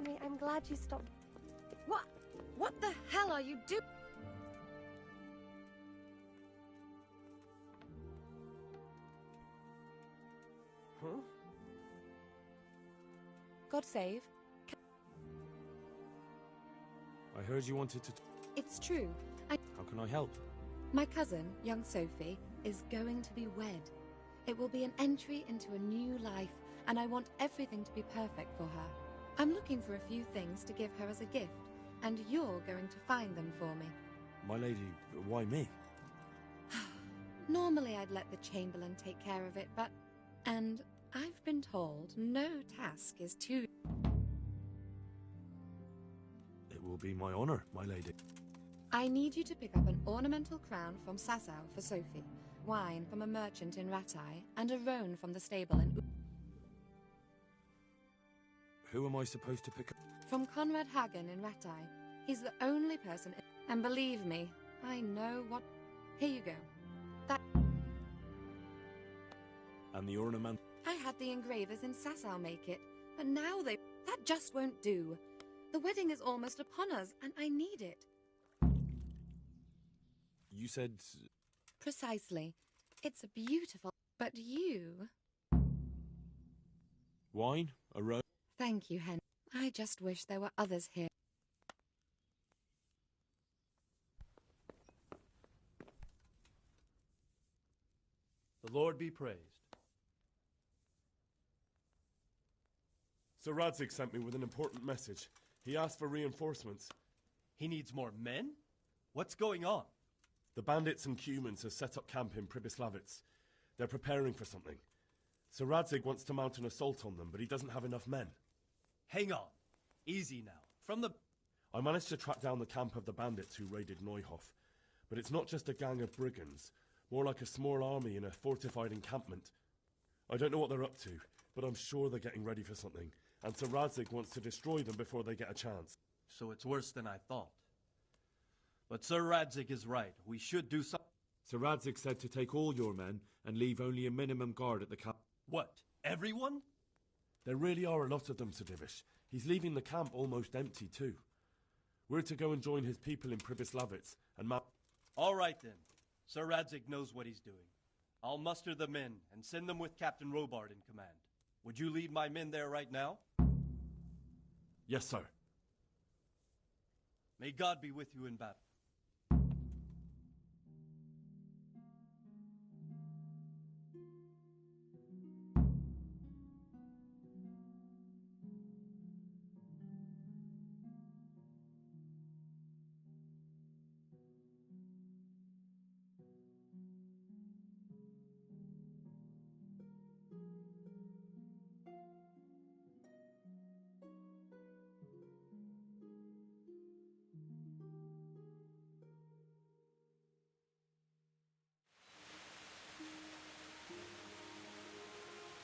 Henry, I'm glad you stopped. What the hell are you doing? Huh? God save. I heard you wanted to... It's true. How can I help? My cousin, young Sophie, is going to be wed. It will be an entry into a new life, and I want everything to be perfect for her. I'm looking for a few things to give her as a gift, and you're going to find them for me. My lady, why me? Normally I'd let the Chamberlain take care of it, but... And I've been told no task is too... It will be my honor, my lady. I need you to pick up an ornamental crown from Sasau for Sophie, wine from a merchant in Ratai, and a roan from the stable in... Who am I supposed to pick up? From Conrad Hagen in Ratai. He's the only person... And believe me, I know what... Here you go. That... And the ornament... I had the engravers in Sasau make it, but now they... That just won't do. The wedding is almost upon us, and I need it. You said... Precisely. It's a beautiful... But you... Wine? A roan? Thank you, Henry. I just wish there were others here. The Lord be praised. Sir Radzig sent me with an important message. He asked for reinforcements. He needs more men? What's going on? The bandits and humans have set up camp in Pribyslavitz. They're preparing for something. Sir Radzig wants to mount an assault on them, but he doesn't have enough men. Hang on. Easy now. From the... I managed to track down the camp of the bandits who raided Neuhof. But it's not just a gang of brigands. More like a small army in a fortified encampment. I don't know what they're up to, but I'm sure they're getting ready for something. And Sir Radzig wants to destroy them before they get a chance. So it's worse than I thought. But Sir Radzig is right. We should do something. Sir Radzig said to take all your men and leave only a minimum guard at the camp. What? Everyone? There really are a lot of them, Sir Divish. He's leaving the camp almost empty, too. We're to go and join his people in Pribyslavitz and All right, then. Sir Radzig knows what he's doing. I'll muster the men and send them with Captain Robard in command. Would you lead my men there right now? Yes, sir. May God be with you in battle.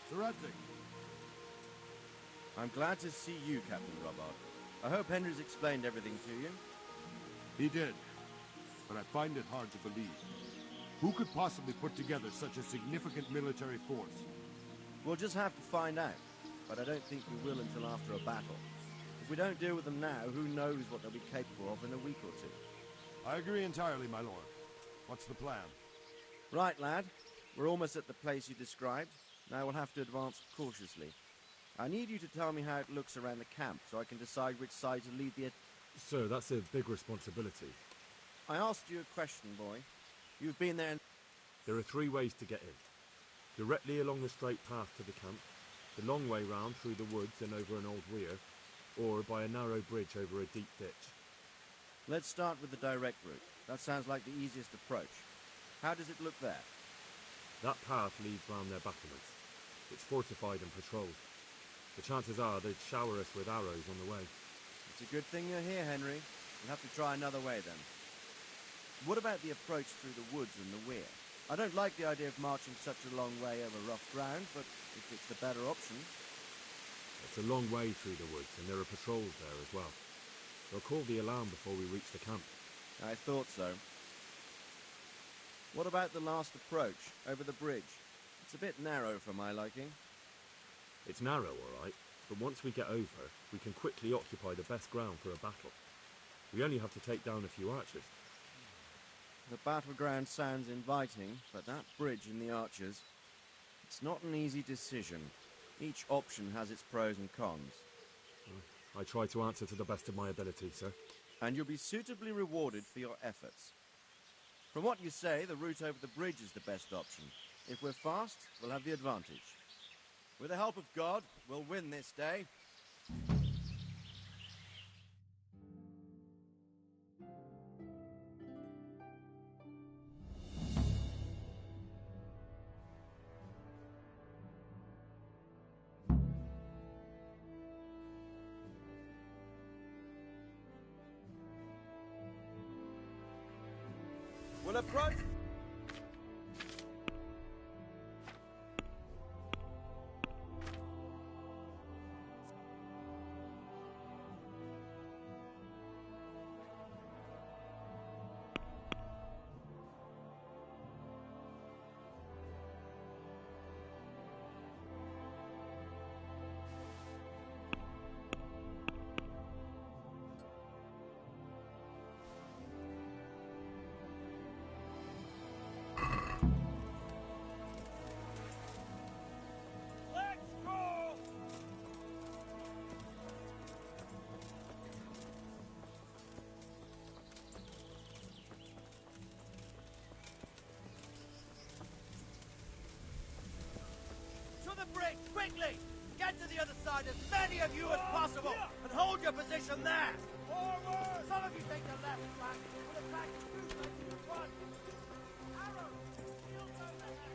Sir Radzig. I'm glad to see you, Captain Robard. I hope Henry's explained everything to you. He did, but I find it hard to believe. Who could possibly put together such a significant military force? We'll just have to find out, but I don't think we will until after a battle. If we don't deal with them now, who knows what they'll be capable of in a week or two. I agree entirely, my lord. What's the plan? Right, lad. We're almost at the place you described. Now we'll have to advance cautiously. I need you to tell me how it looks around the camp so I can decide which side to lead the... Sir, that's a big responsibility. I asked you a question, boy. You've been there and... There are 3 ways to get in. Directly along the straight path to the camp, the long way round through the woods and over an old weir, or by a narrow bridge over a deep ditch. Let's start with the direct route. That sounds like the easiest approach. How does it look there? That path leads round their battlements. It's fortified and patrolled. The chances are they'd shower us with arrows on the way. It's a good thing you're here, Henry. We'll have to try another way then. What about the approach through the woods and the weir? I don't like the idea of marching such a long way over rough ground, but if it's the better option... It's a long way through the woods, and there are patrols there as well. They'll call the alarm before we reach the camp. I thought so. What about the last approach, over the bridge? It's a bit narrow for my liking. It's narrow, all right, but once we get over, we can quickly occupy the best ground for a battle. We only have to take down a few archers. The battleground sounds inviting, but that bridge and the archers, it's not an easy decision. Each option has its pros and cons. I try to answer to the best of my ability, sir. And you'll be suitably rewarded for your efforts. From what you say, the route over the bridge is the best option. If we're fast, we'll have the advantage. With the help of God, we'll win this day. We'll approach. Bridge, quickly! Get to the other side, as many of you as possible, and hold your position there! Forward! Some of you take the left flank, we'll attack the two flanks in the front! Arrows! Shield those ahead!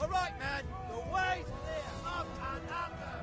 All right, man. The way's clear. Up and under.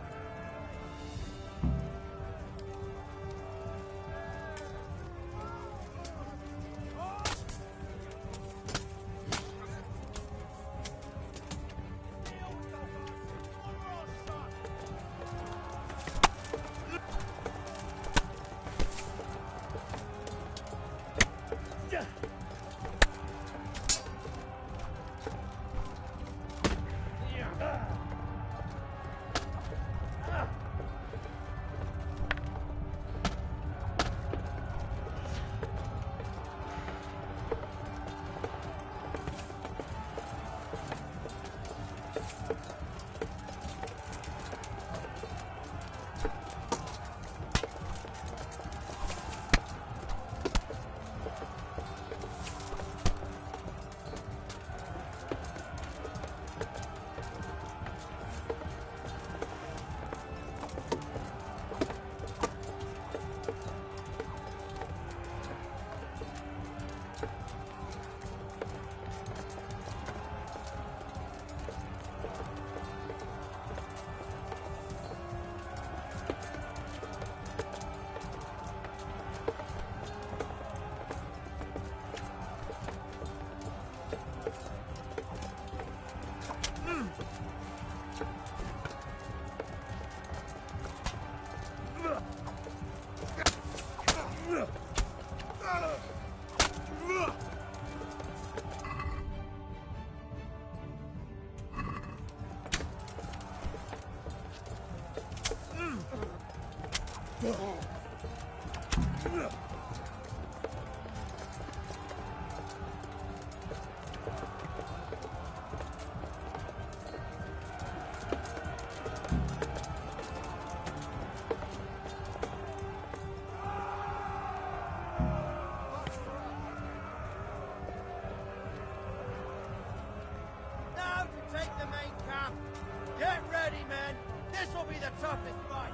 Toughest fight.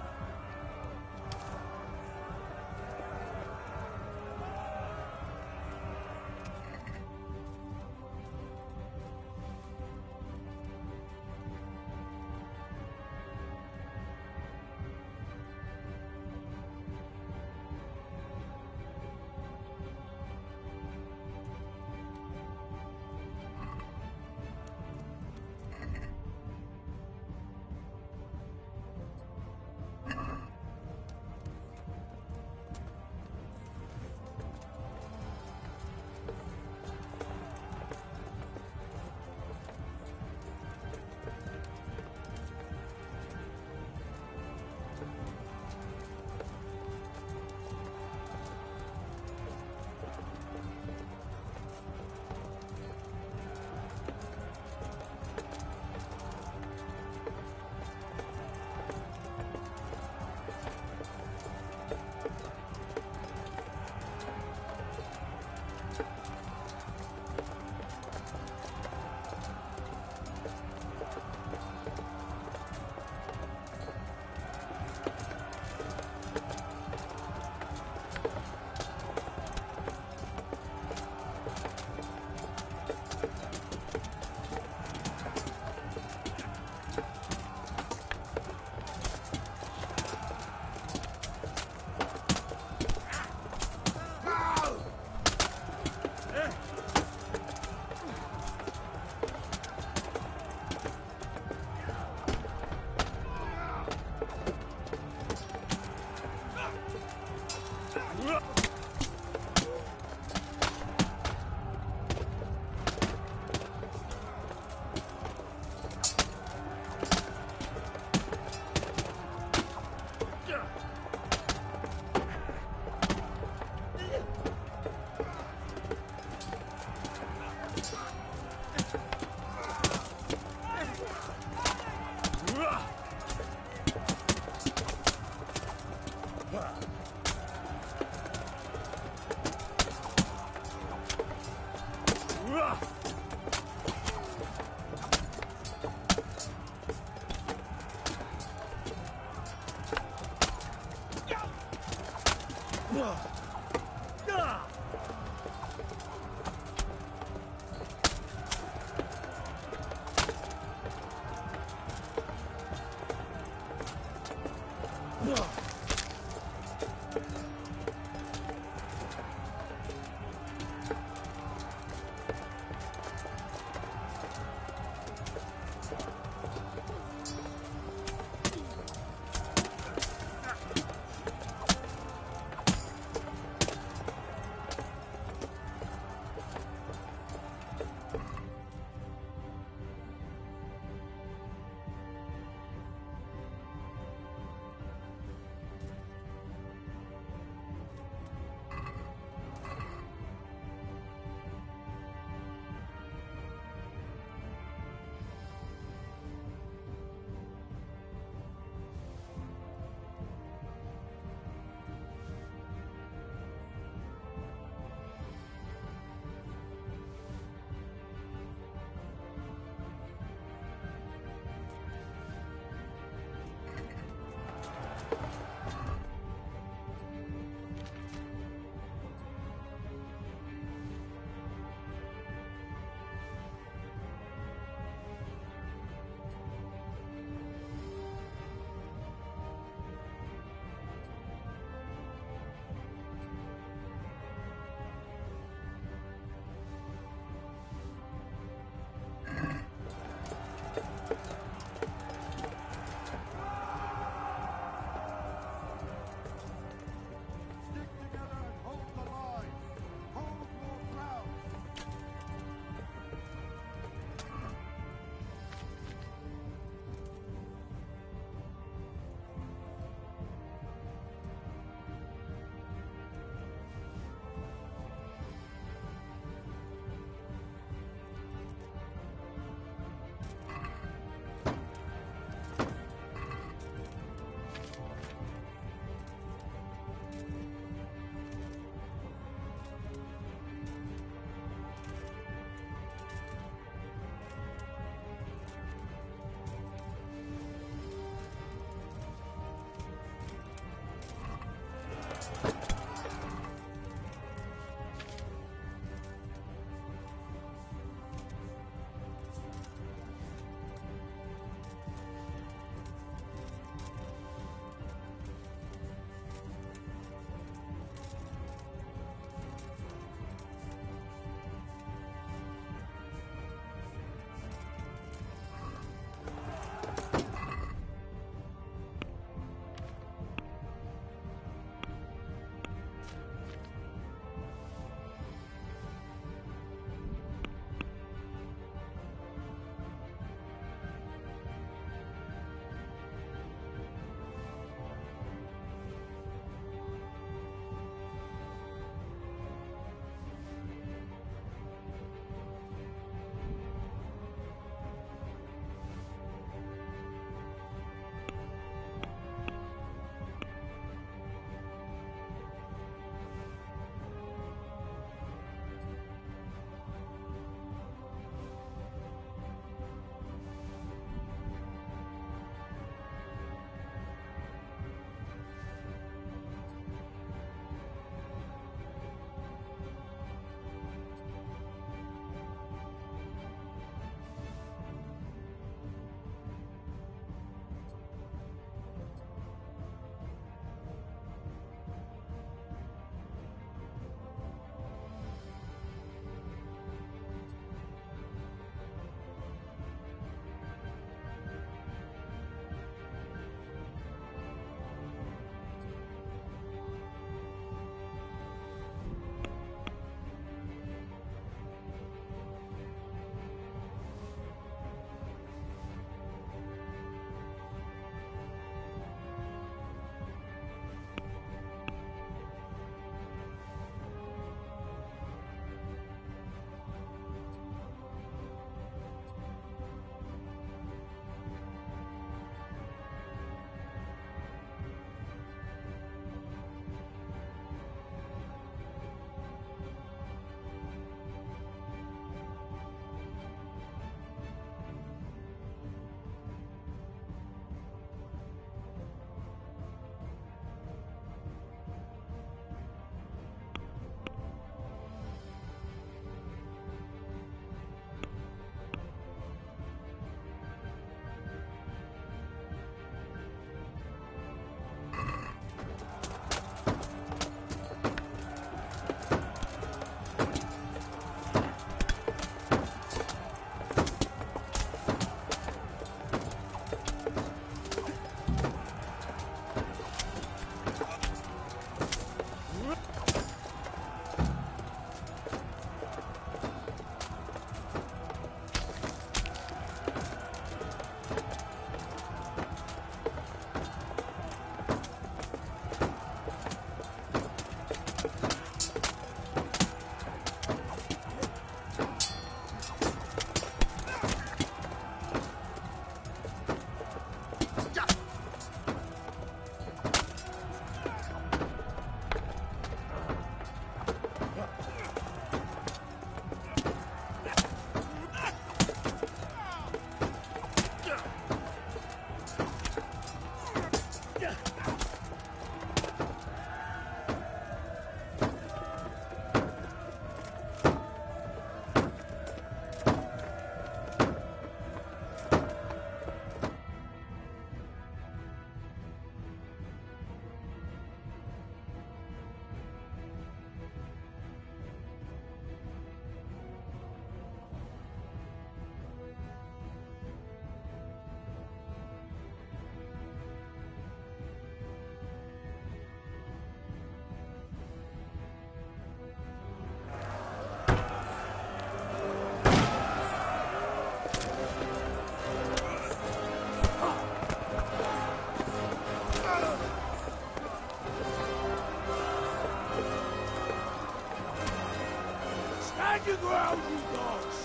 Stand your ground, you dogs!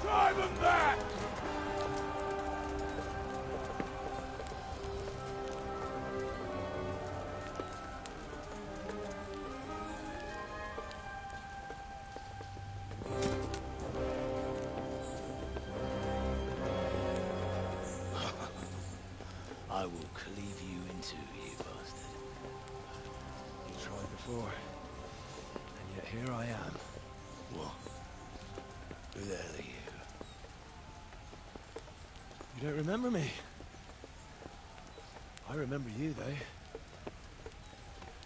Drive them back! I will cleave you in two, you bastard. You tried before, and yet here I am. What? Who the hell are you? You don't remember me? I remember you, though.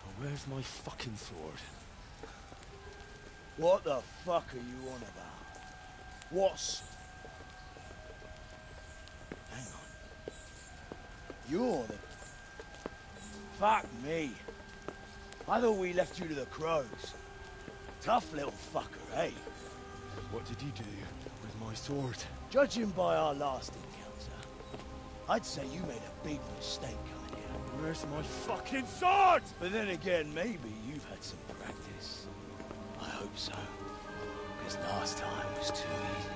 Oh, where's my fucking sword? What the fuck are you on about? What's... Hang on. You're the... Fuck me. I thought we left you to the crows. Tough little fucker, eh? What did you do with my sword? Judging by our last encounter, I'd say you made a big mistake coming here. Where's my fucking sword? But then again, maybe you've had some practice. I hope so. Because last time was too easy.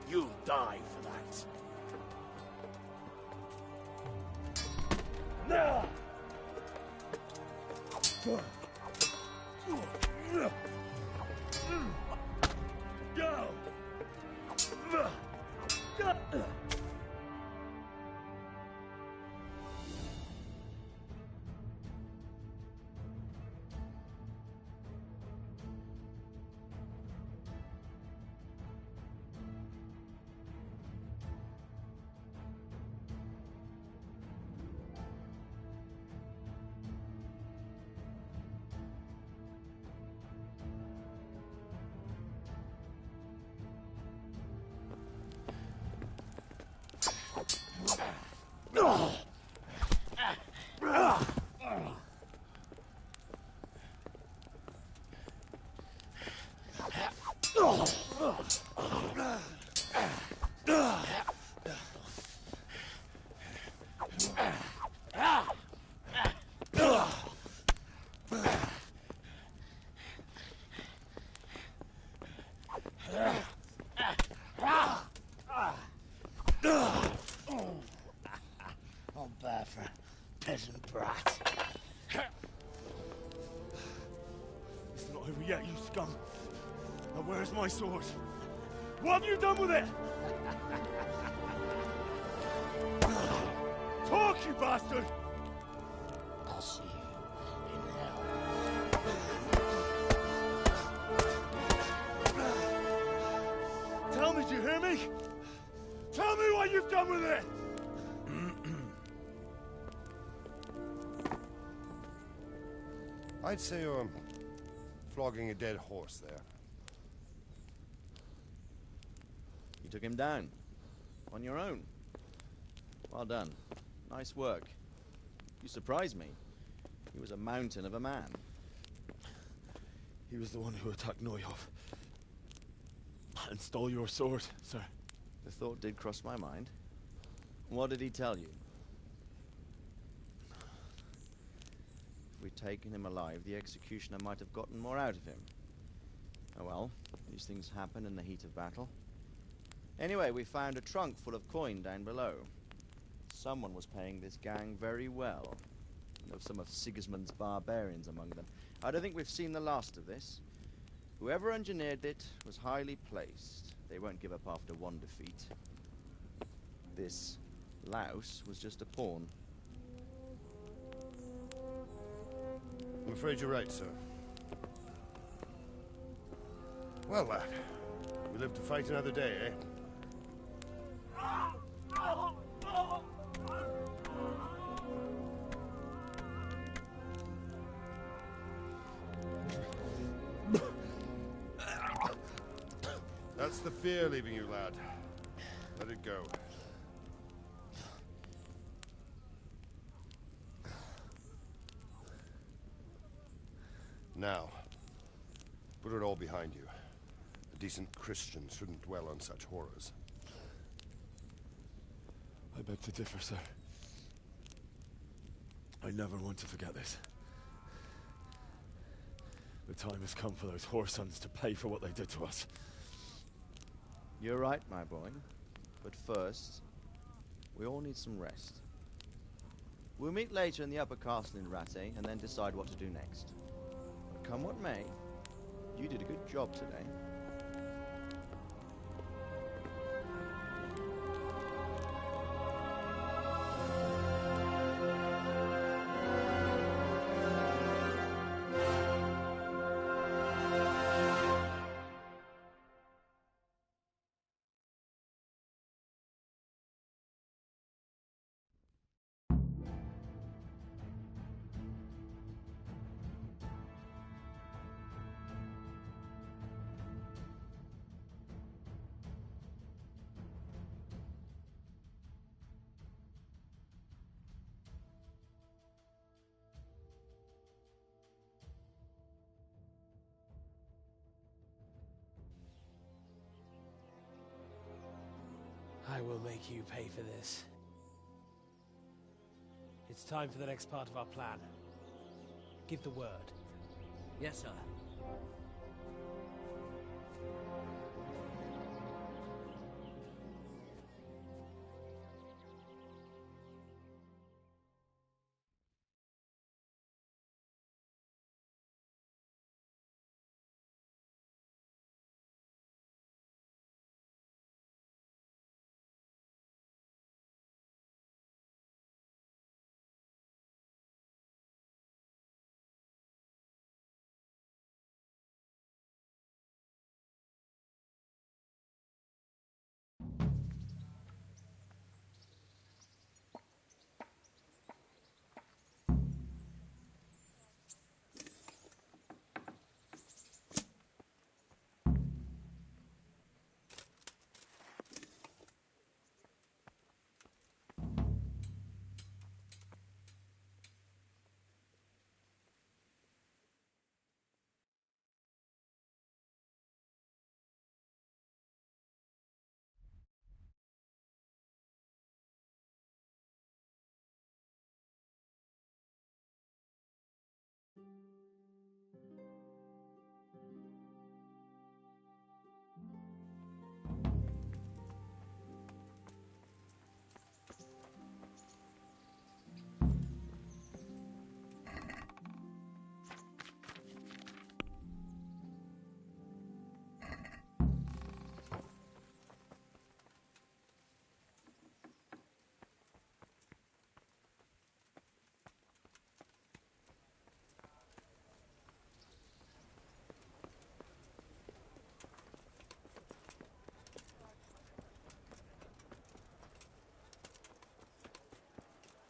You'll die for that. Now! Go! I'm bad for a peasant brat. It's not over yet, you scum. Now where's my sword? What have you done with it? Talk, you bastard! I'll see you in hell. Tell me, do you hear me? Tell me what you've done with it! I'd say you're flogging a dead horse there. You took him down. On your own. Well done. Nice work. You surprise me. He was a mountain of a man. He was the one who attacked Neuhoff. And stole your sword, sir. The thought did cross my mind. What did he tell you? If we'd taken him alive, the executioner might have gotten more out of him. Oh well, these things happen in the heat of battle. Anyway, we found a trunk full of coin down below. Someone was paying this gang very well. There were some of Sigismund's barbarians among them. I don't think we've seen the last of this. Whoever engineered it was highly placed. They won't give up after one defeat. This louse was just a pawn. I'm afraid you're right, sir. Well, lad, we live to fight another day, eh? That's the fear leaving you, lad. Let it go. Now, put it all behind you. A decent Christian shouldn't dwell on such horrors. I beg to differ, sir. I never want to forget this. The time has come for those whoresons to pay for what they did to us. You're right, my boy. But first, we all need some rest. We'll meet later in the upper castle in Rattay and then decide what to do next. But come what may, you did a good job today. I will make you pay for this. It's time for the next part of our plan. Give the word. Yes, sir.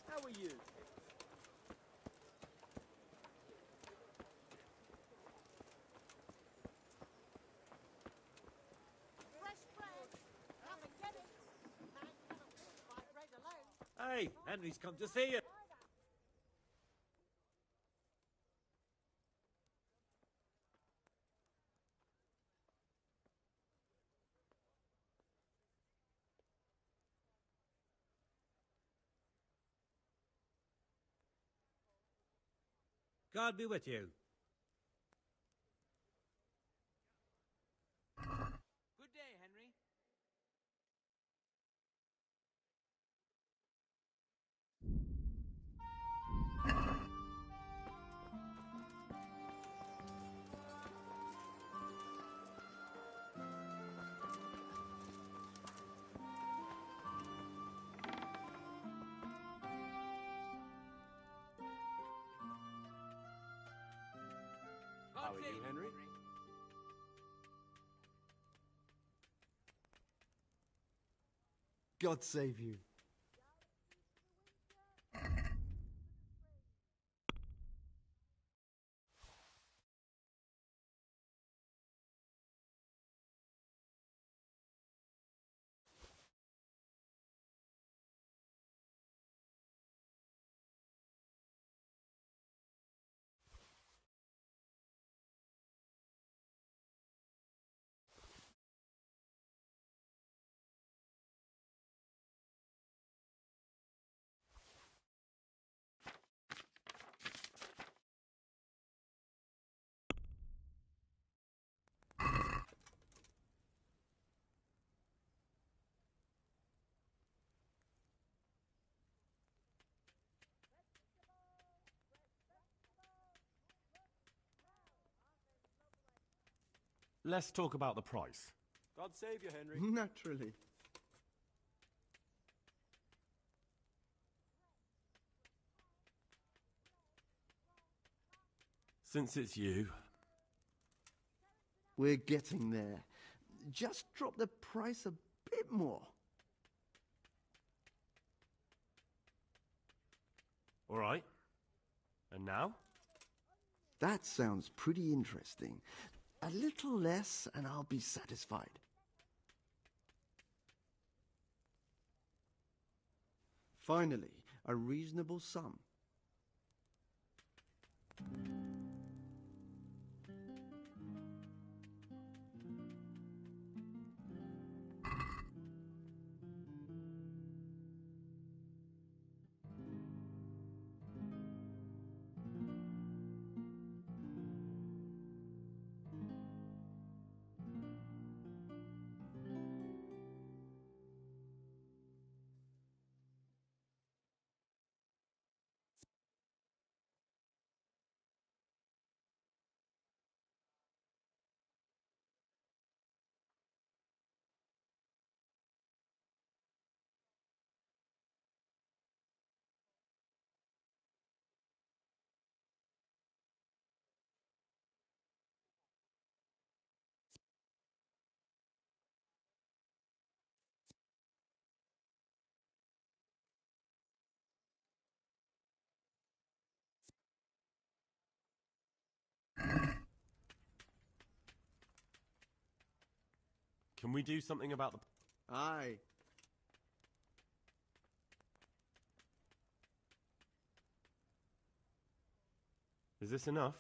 How are you? Hey, Henry's come to see you. God be with you. Good day, Henry. How are you, Henry? God save you. Let's talk about the price. God save you, Henry. Naturally. Since it's you. We're getting there. Just drop the price a bit more. All right. And now? That sounds pretty interesting. A little less and I'll be satisfied. Finally, a reasonable sum. Can we do something about the... Aye. Is this enough?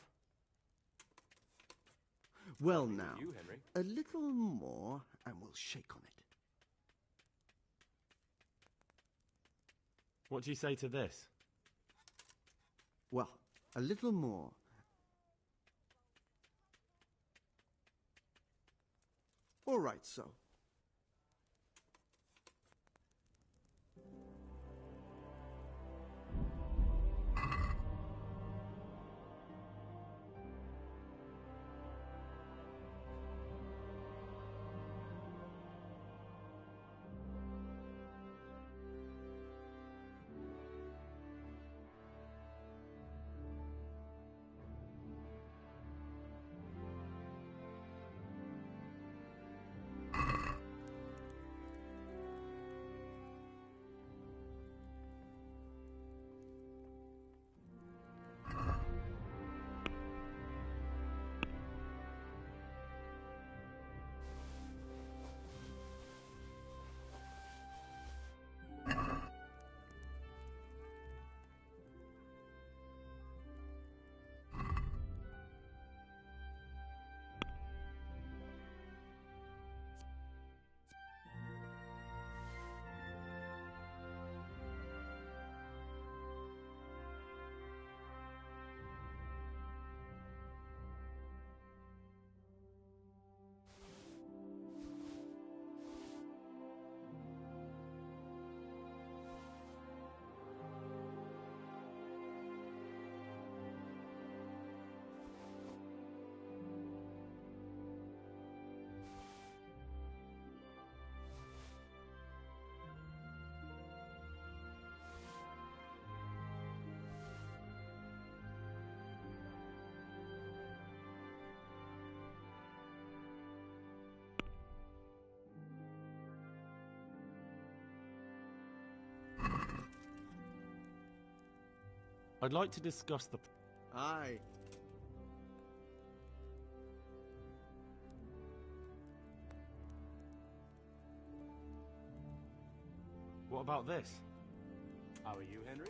Well now, You, Henry. a little more and we'll shake on it. What do you say to this? Well, a little more. All right, so. I'd like to discuss the... Aye. What about this? How are you, Henry?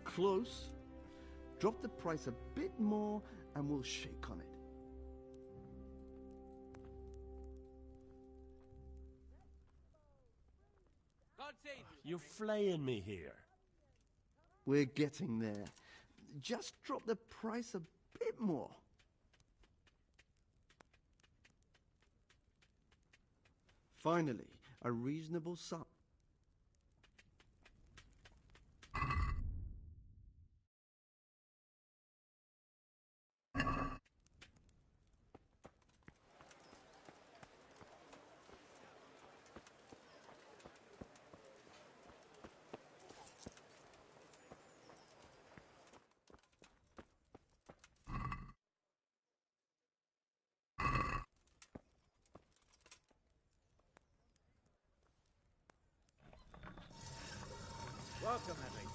Close. Drop the price a bit more and we'll shake on it. You're flaying me here. We're getting there. Just drop the price a bit more. Finally, a reasonable sum. Welcome, Henry.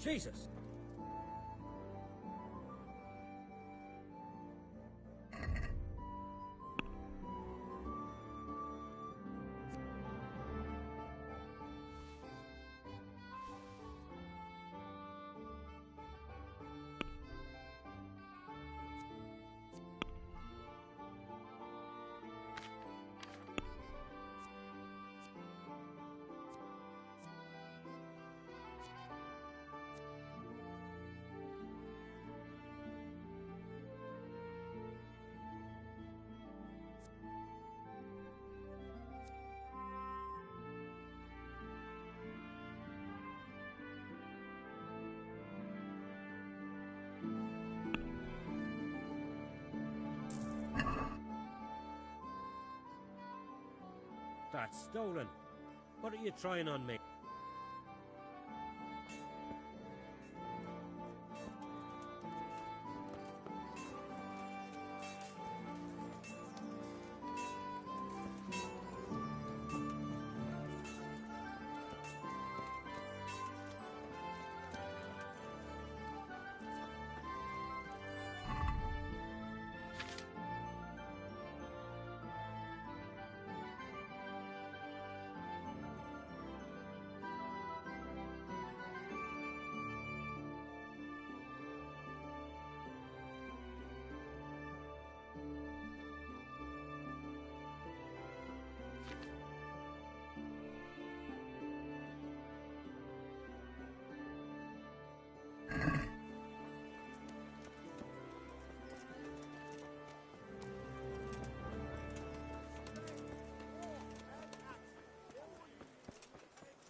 Jesus! That's stolen. What are you trying on me?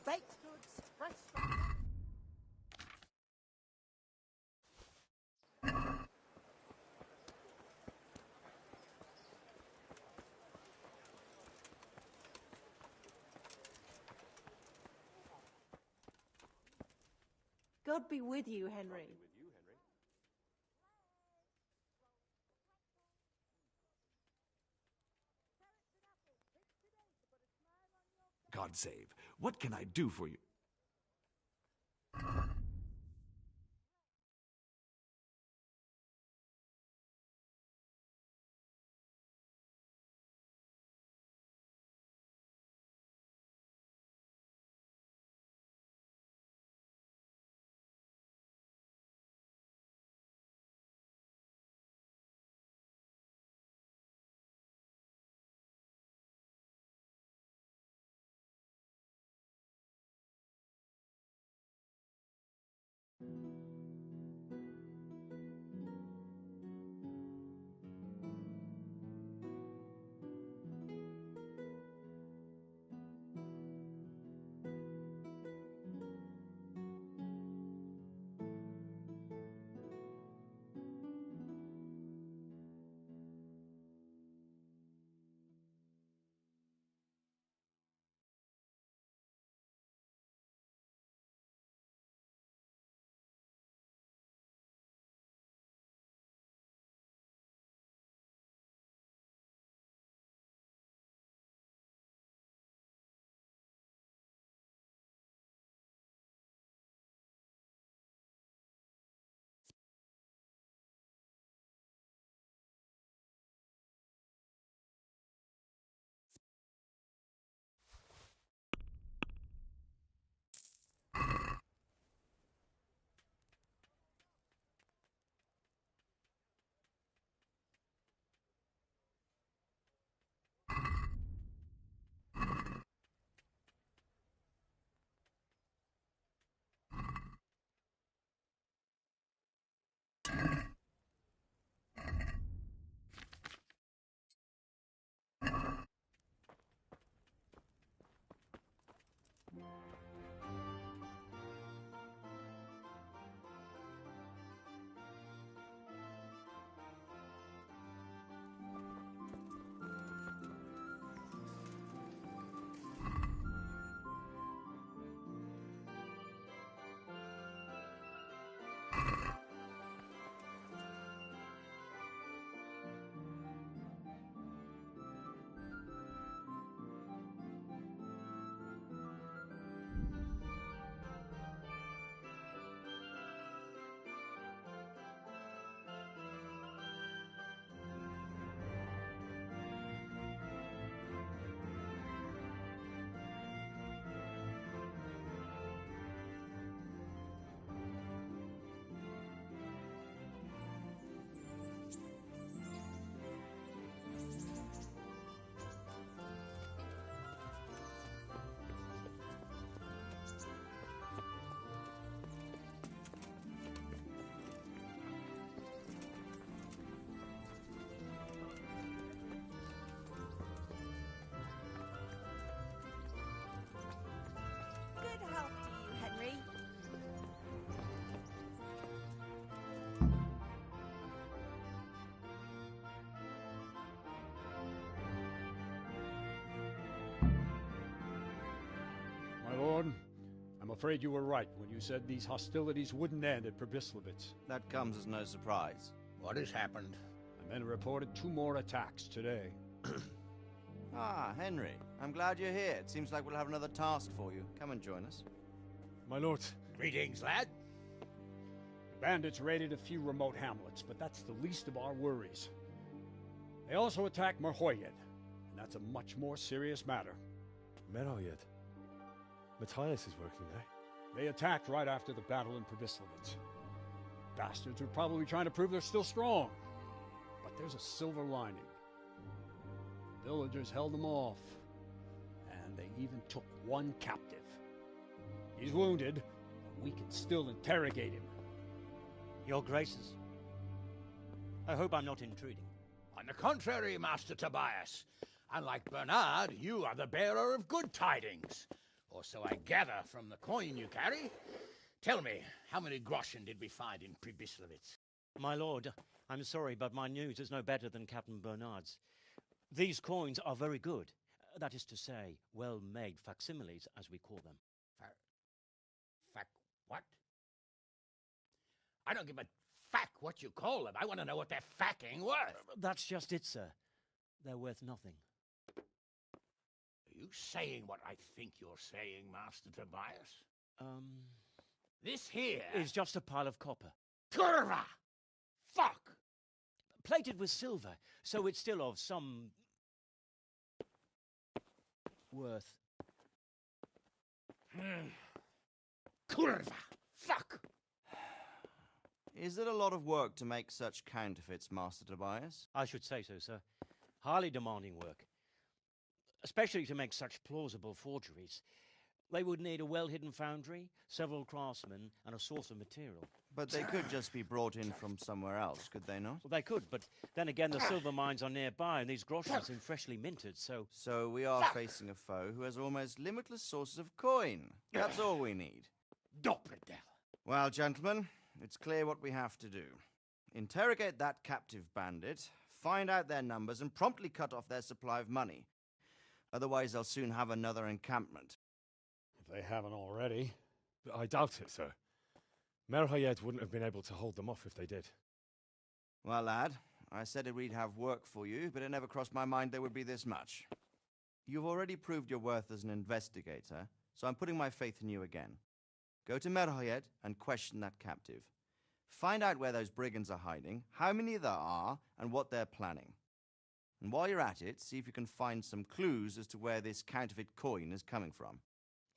Baked goods, fresh from... God be with you, Henry. God save. What can I do for you? afraid you were right when you said these hostilities wouldn't end at Probislavitz. That comes as no surprise. What has happened? The men reported 2 more attacks today. Ah, Henry. I'm glad you're here. It seems like we'll have another task for you. Come and join us. My lord. Greetings, lad. The bandits raided a few remote hamlets, but that's the least of our worries. They also attacked Merhoyed, and that's a much more serious matter. Merhoyed? Matthias is working there. They attacked right after the battle in Probislavitz. Bastards were probably trying to prove they're still strong. But there's a silver lining. The villagers held them off, and they even took 1 captive. He's wounded, but we can still interrogate him. Your Graces, I hope I'm not intruding. On the contrary, Master Tobias. Unlike Bernard, you are the bearer of good tidings. Or so I gather from the coin you carry. Tell me, how many groschen did we find in Probislavitz? My lord, I'm sorry, but my news is no better than Captain Bernard's. These coins are very good. That is to say, well-made facsimiles, as we call them. What? I don't give a fuck what you call them. I want to know what they're facking worth. That's just it, sir. They're worth nothing. Are you saying what I think you're saying, Master Tobias? This here is just a pile of copper. Curva! Fuck! Plated with silver, so it's still of some worth. Curva! Fuck! Is it a lot of work to make such counterfeits, Master Tobias? I should say so, sir. Highly demanding work. Especially to make such plausible forgeries. They would need a well-hidden foundry, several craftsmen, and a source of material. But they could just be brought in from somewhere else, could they not? Well, they could, but then again, the silver mines are nearby, and these groschens seem freshly minted, so... So we are facing a foe who has almost limitless sources of coin. That's all we need. Doppelder. Well, gentlemen, it's clear what we have to do. Interrogate that captive bandit, find out their numbers, and promptly cut off their supply of money. Otherwise, they'll soon have another encampment. If they haven't already. I doubt it, sir. Merhoyed wouldn't have been able to hold them off if they did. Well, lad, I said we'd have work for you, but it never crossed my mind there would be this much. You've already proved your worth as an investigator, so I'm putting my faith in you again. Go to Merhoyed and question that captive. Find out where those brigands are hiding, how many there are, and what they're planning. And while you're at it, see if you can find some clues as to where this counterfeit coin is coming from.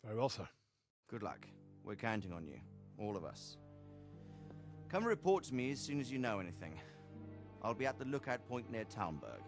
Very well, sir. Good luck. We're counting on you. All of us. Come report to me as soon as you know anything. I'll be at the lookout point near Talmberg.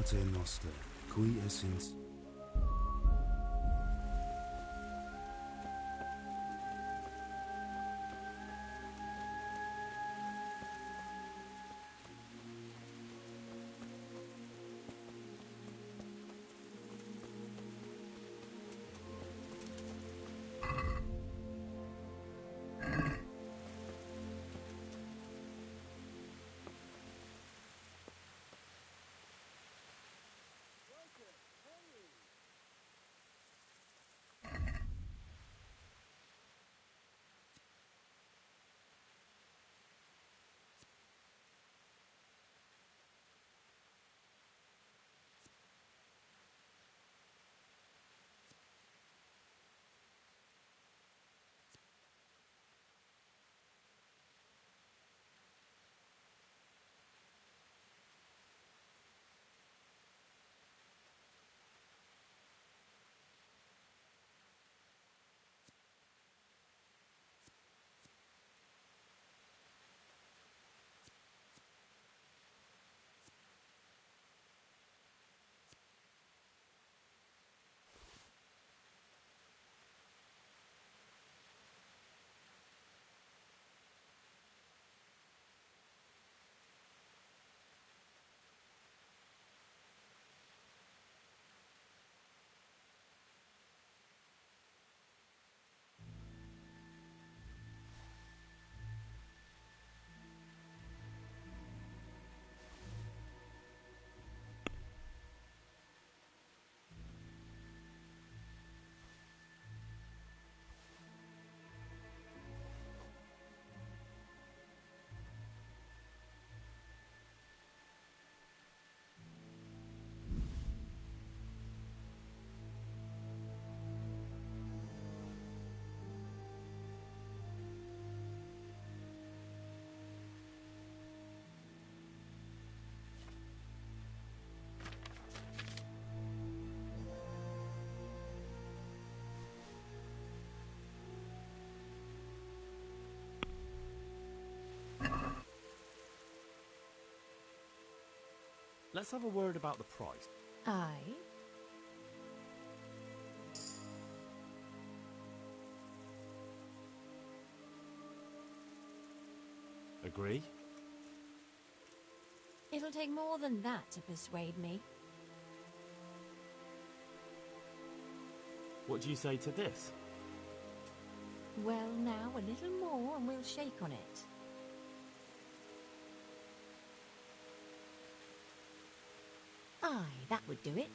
Pater Noster, qui es in... Let's have a word about the price. Aye. Agree? It'll take more than that to persuade me. What do you say to this? Well, now, a little more and we'll shake on it. Aye, that would do it.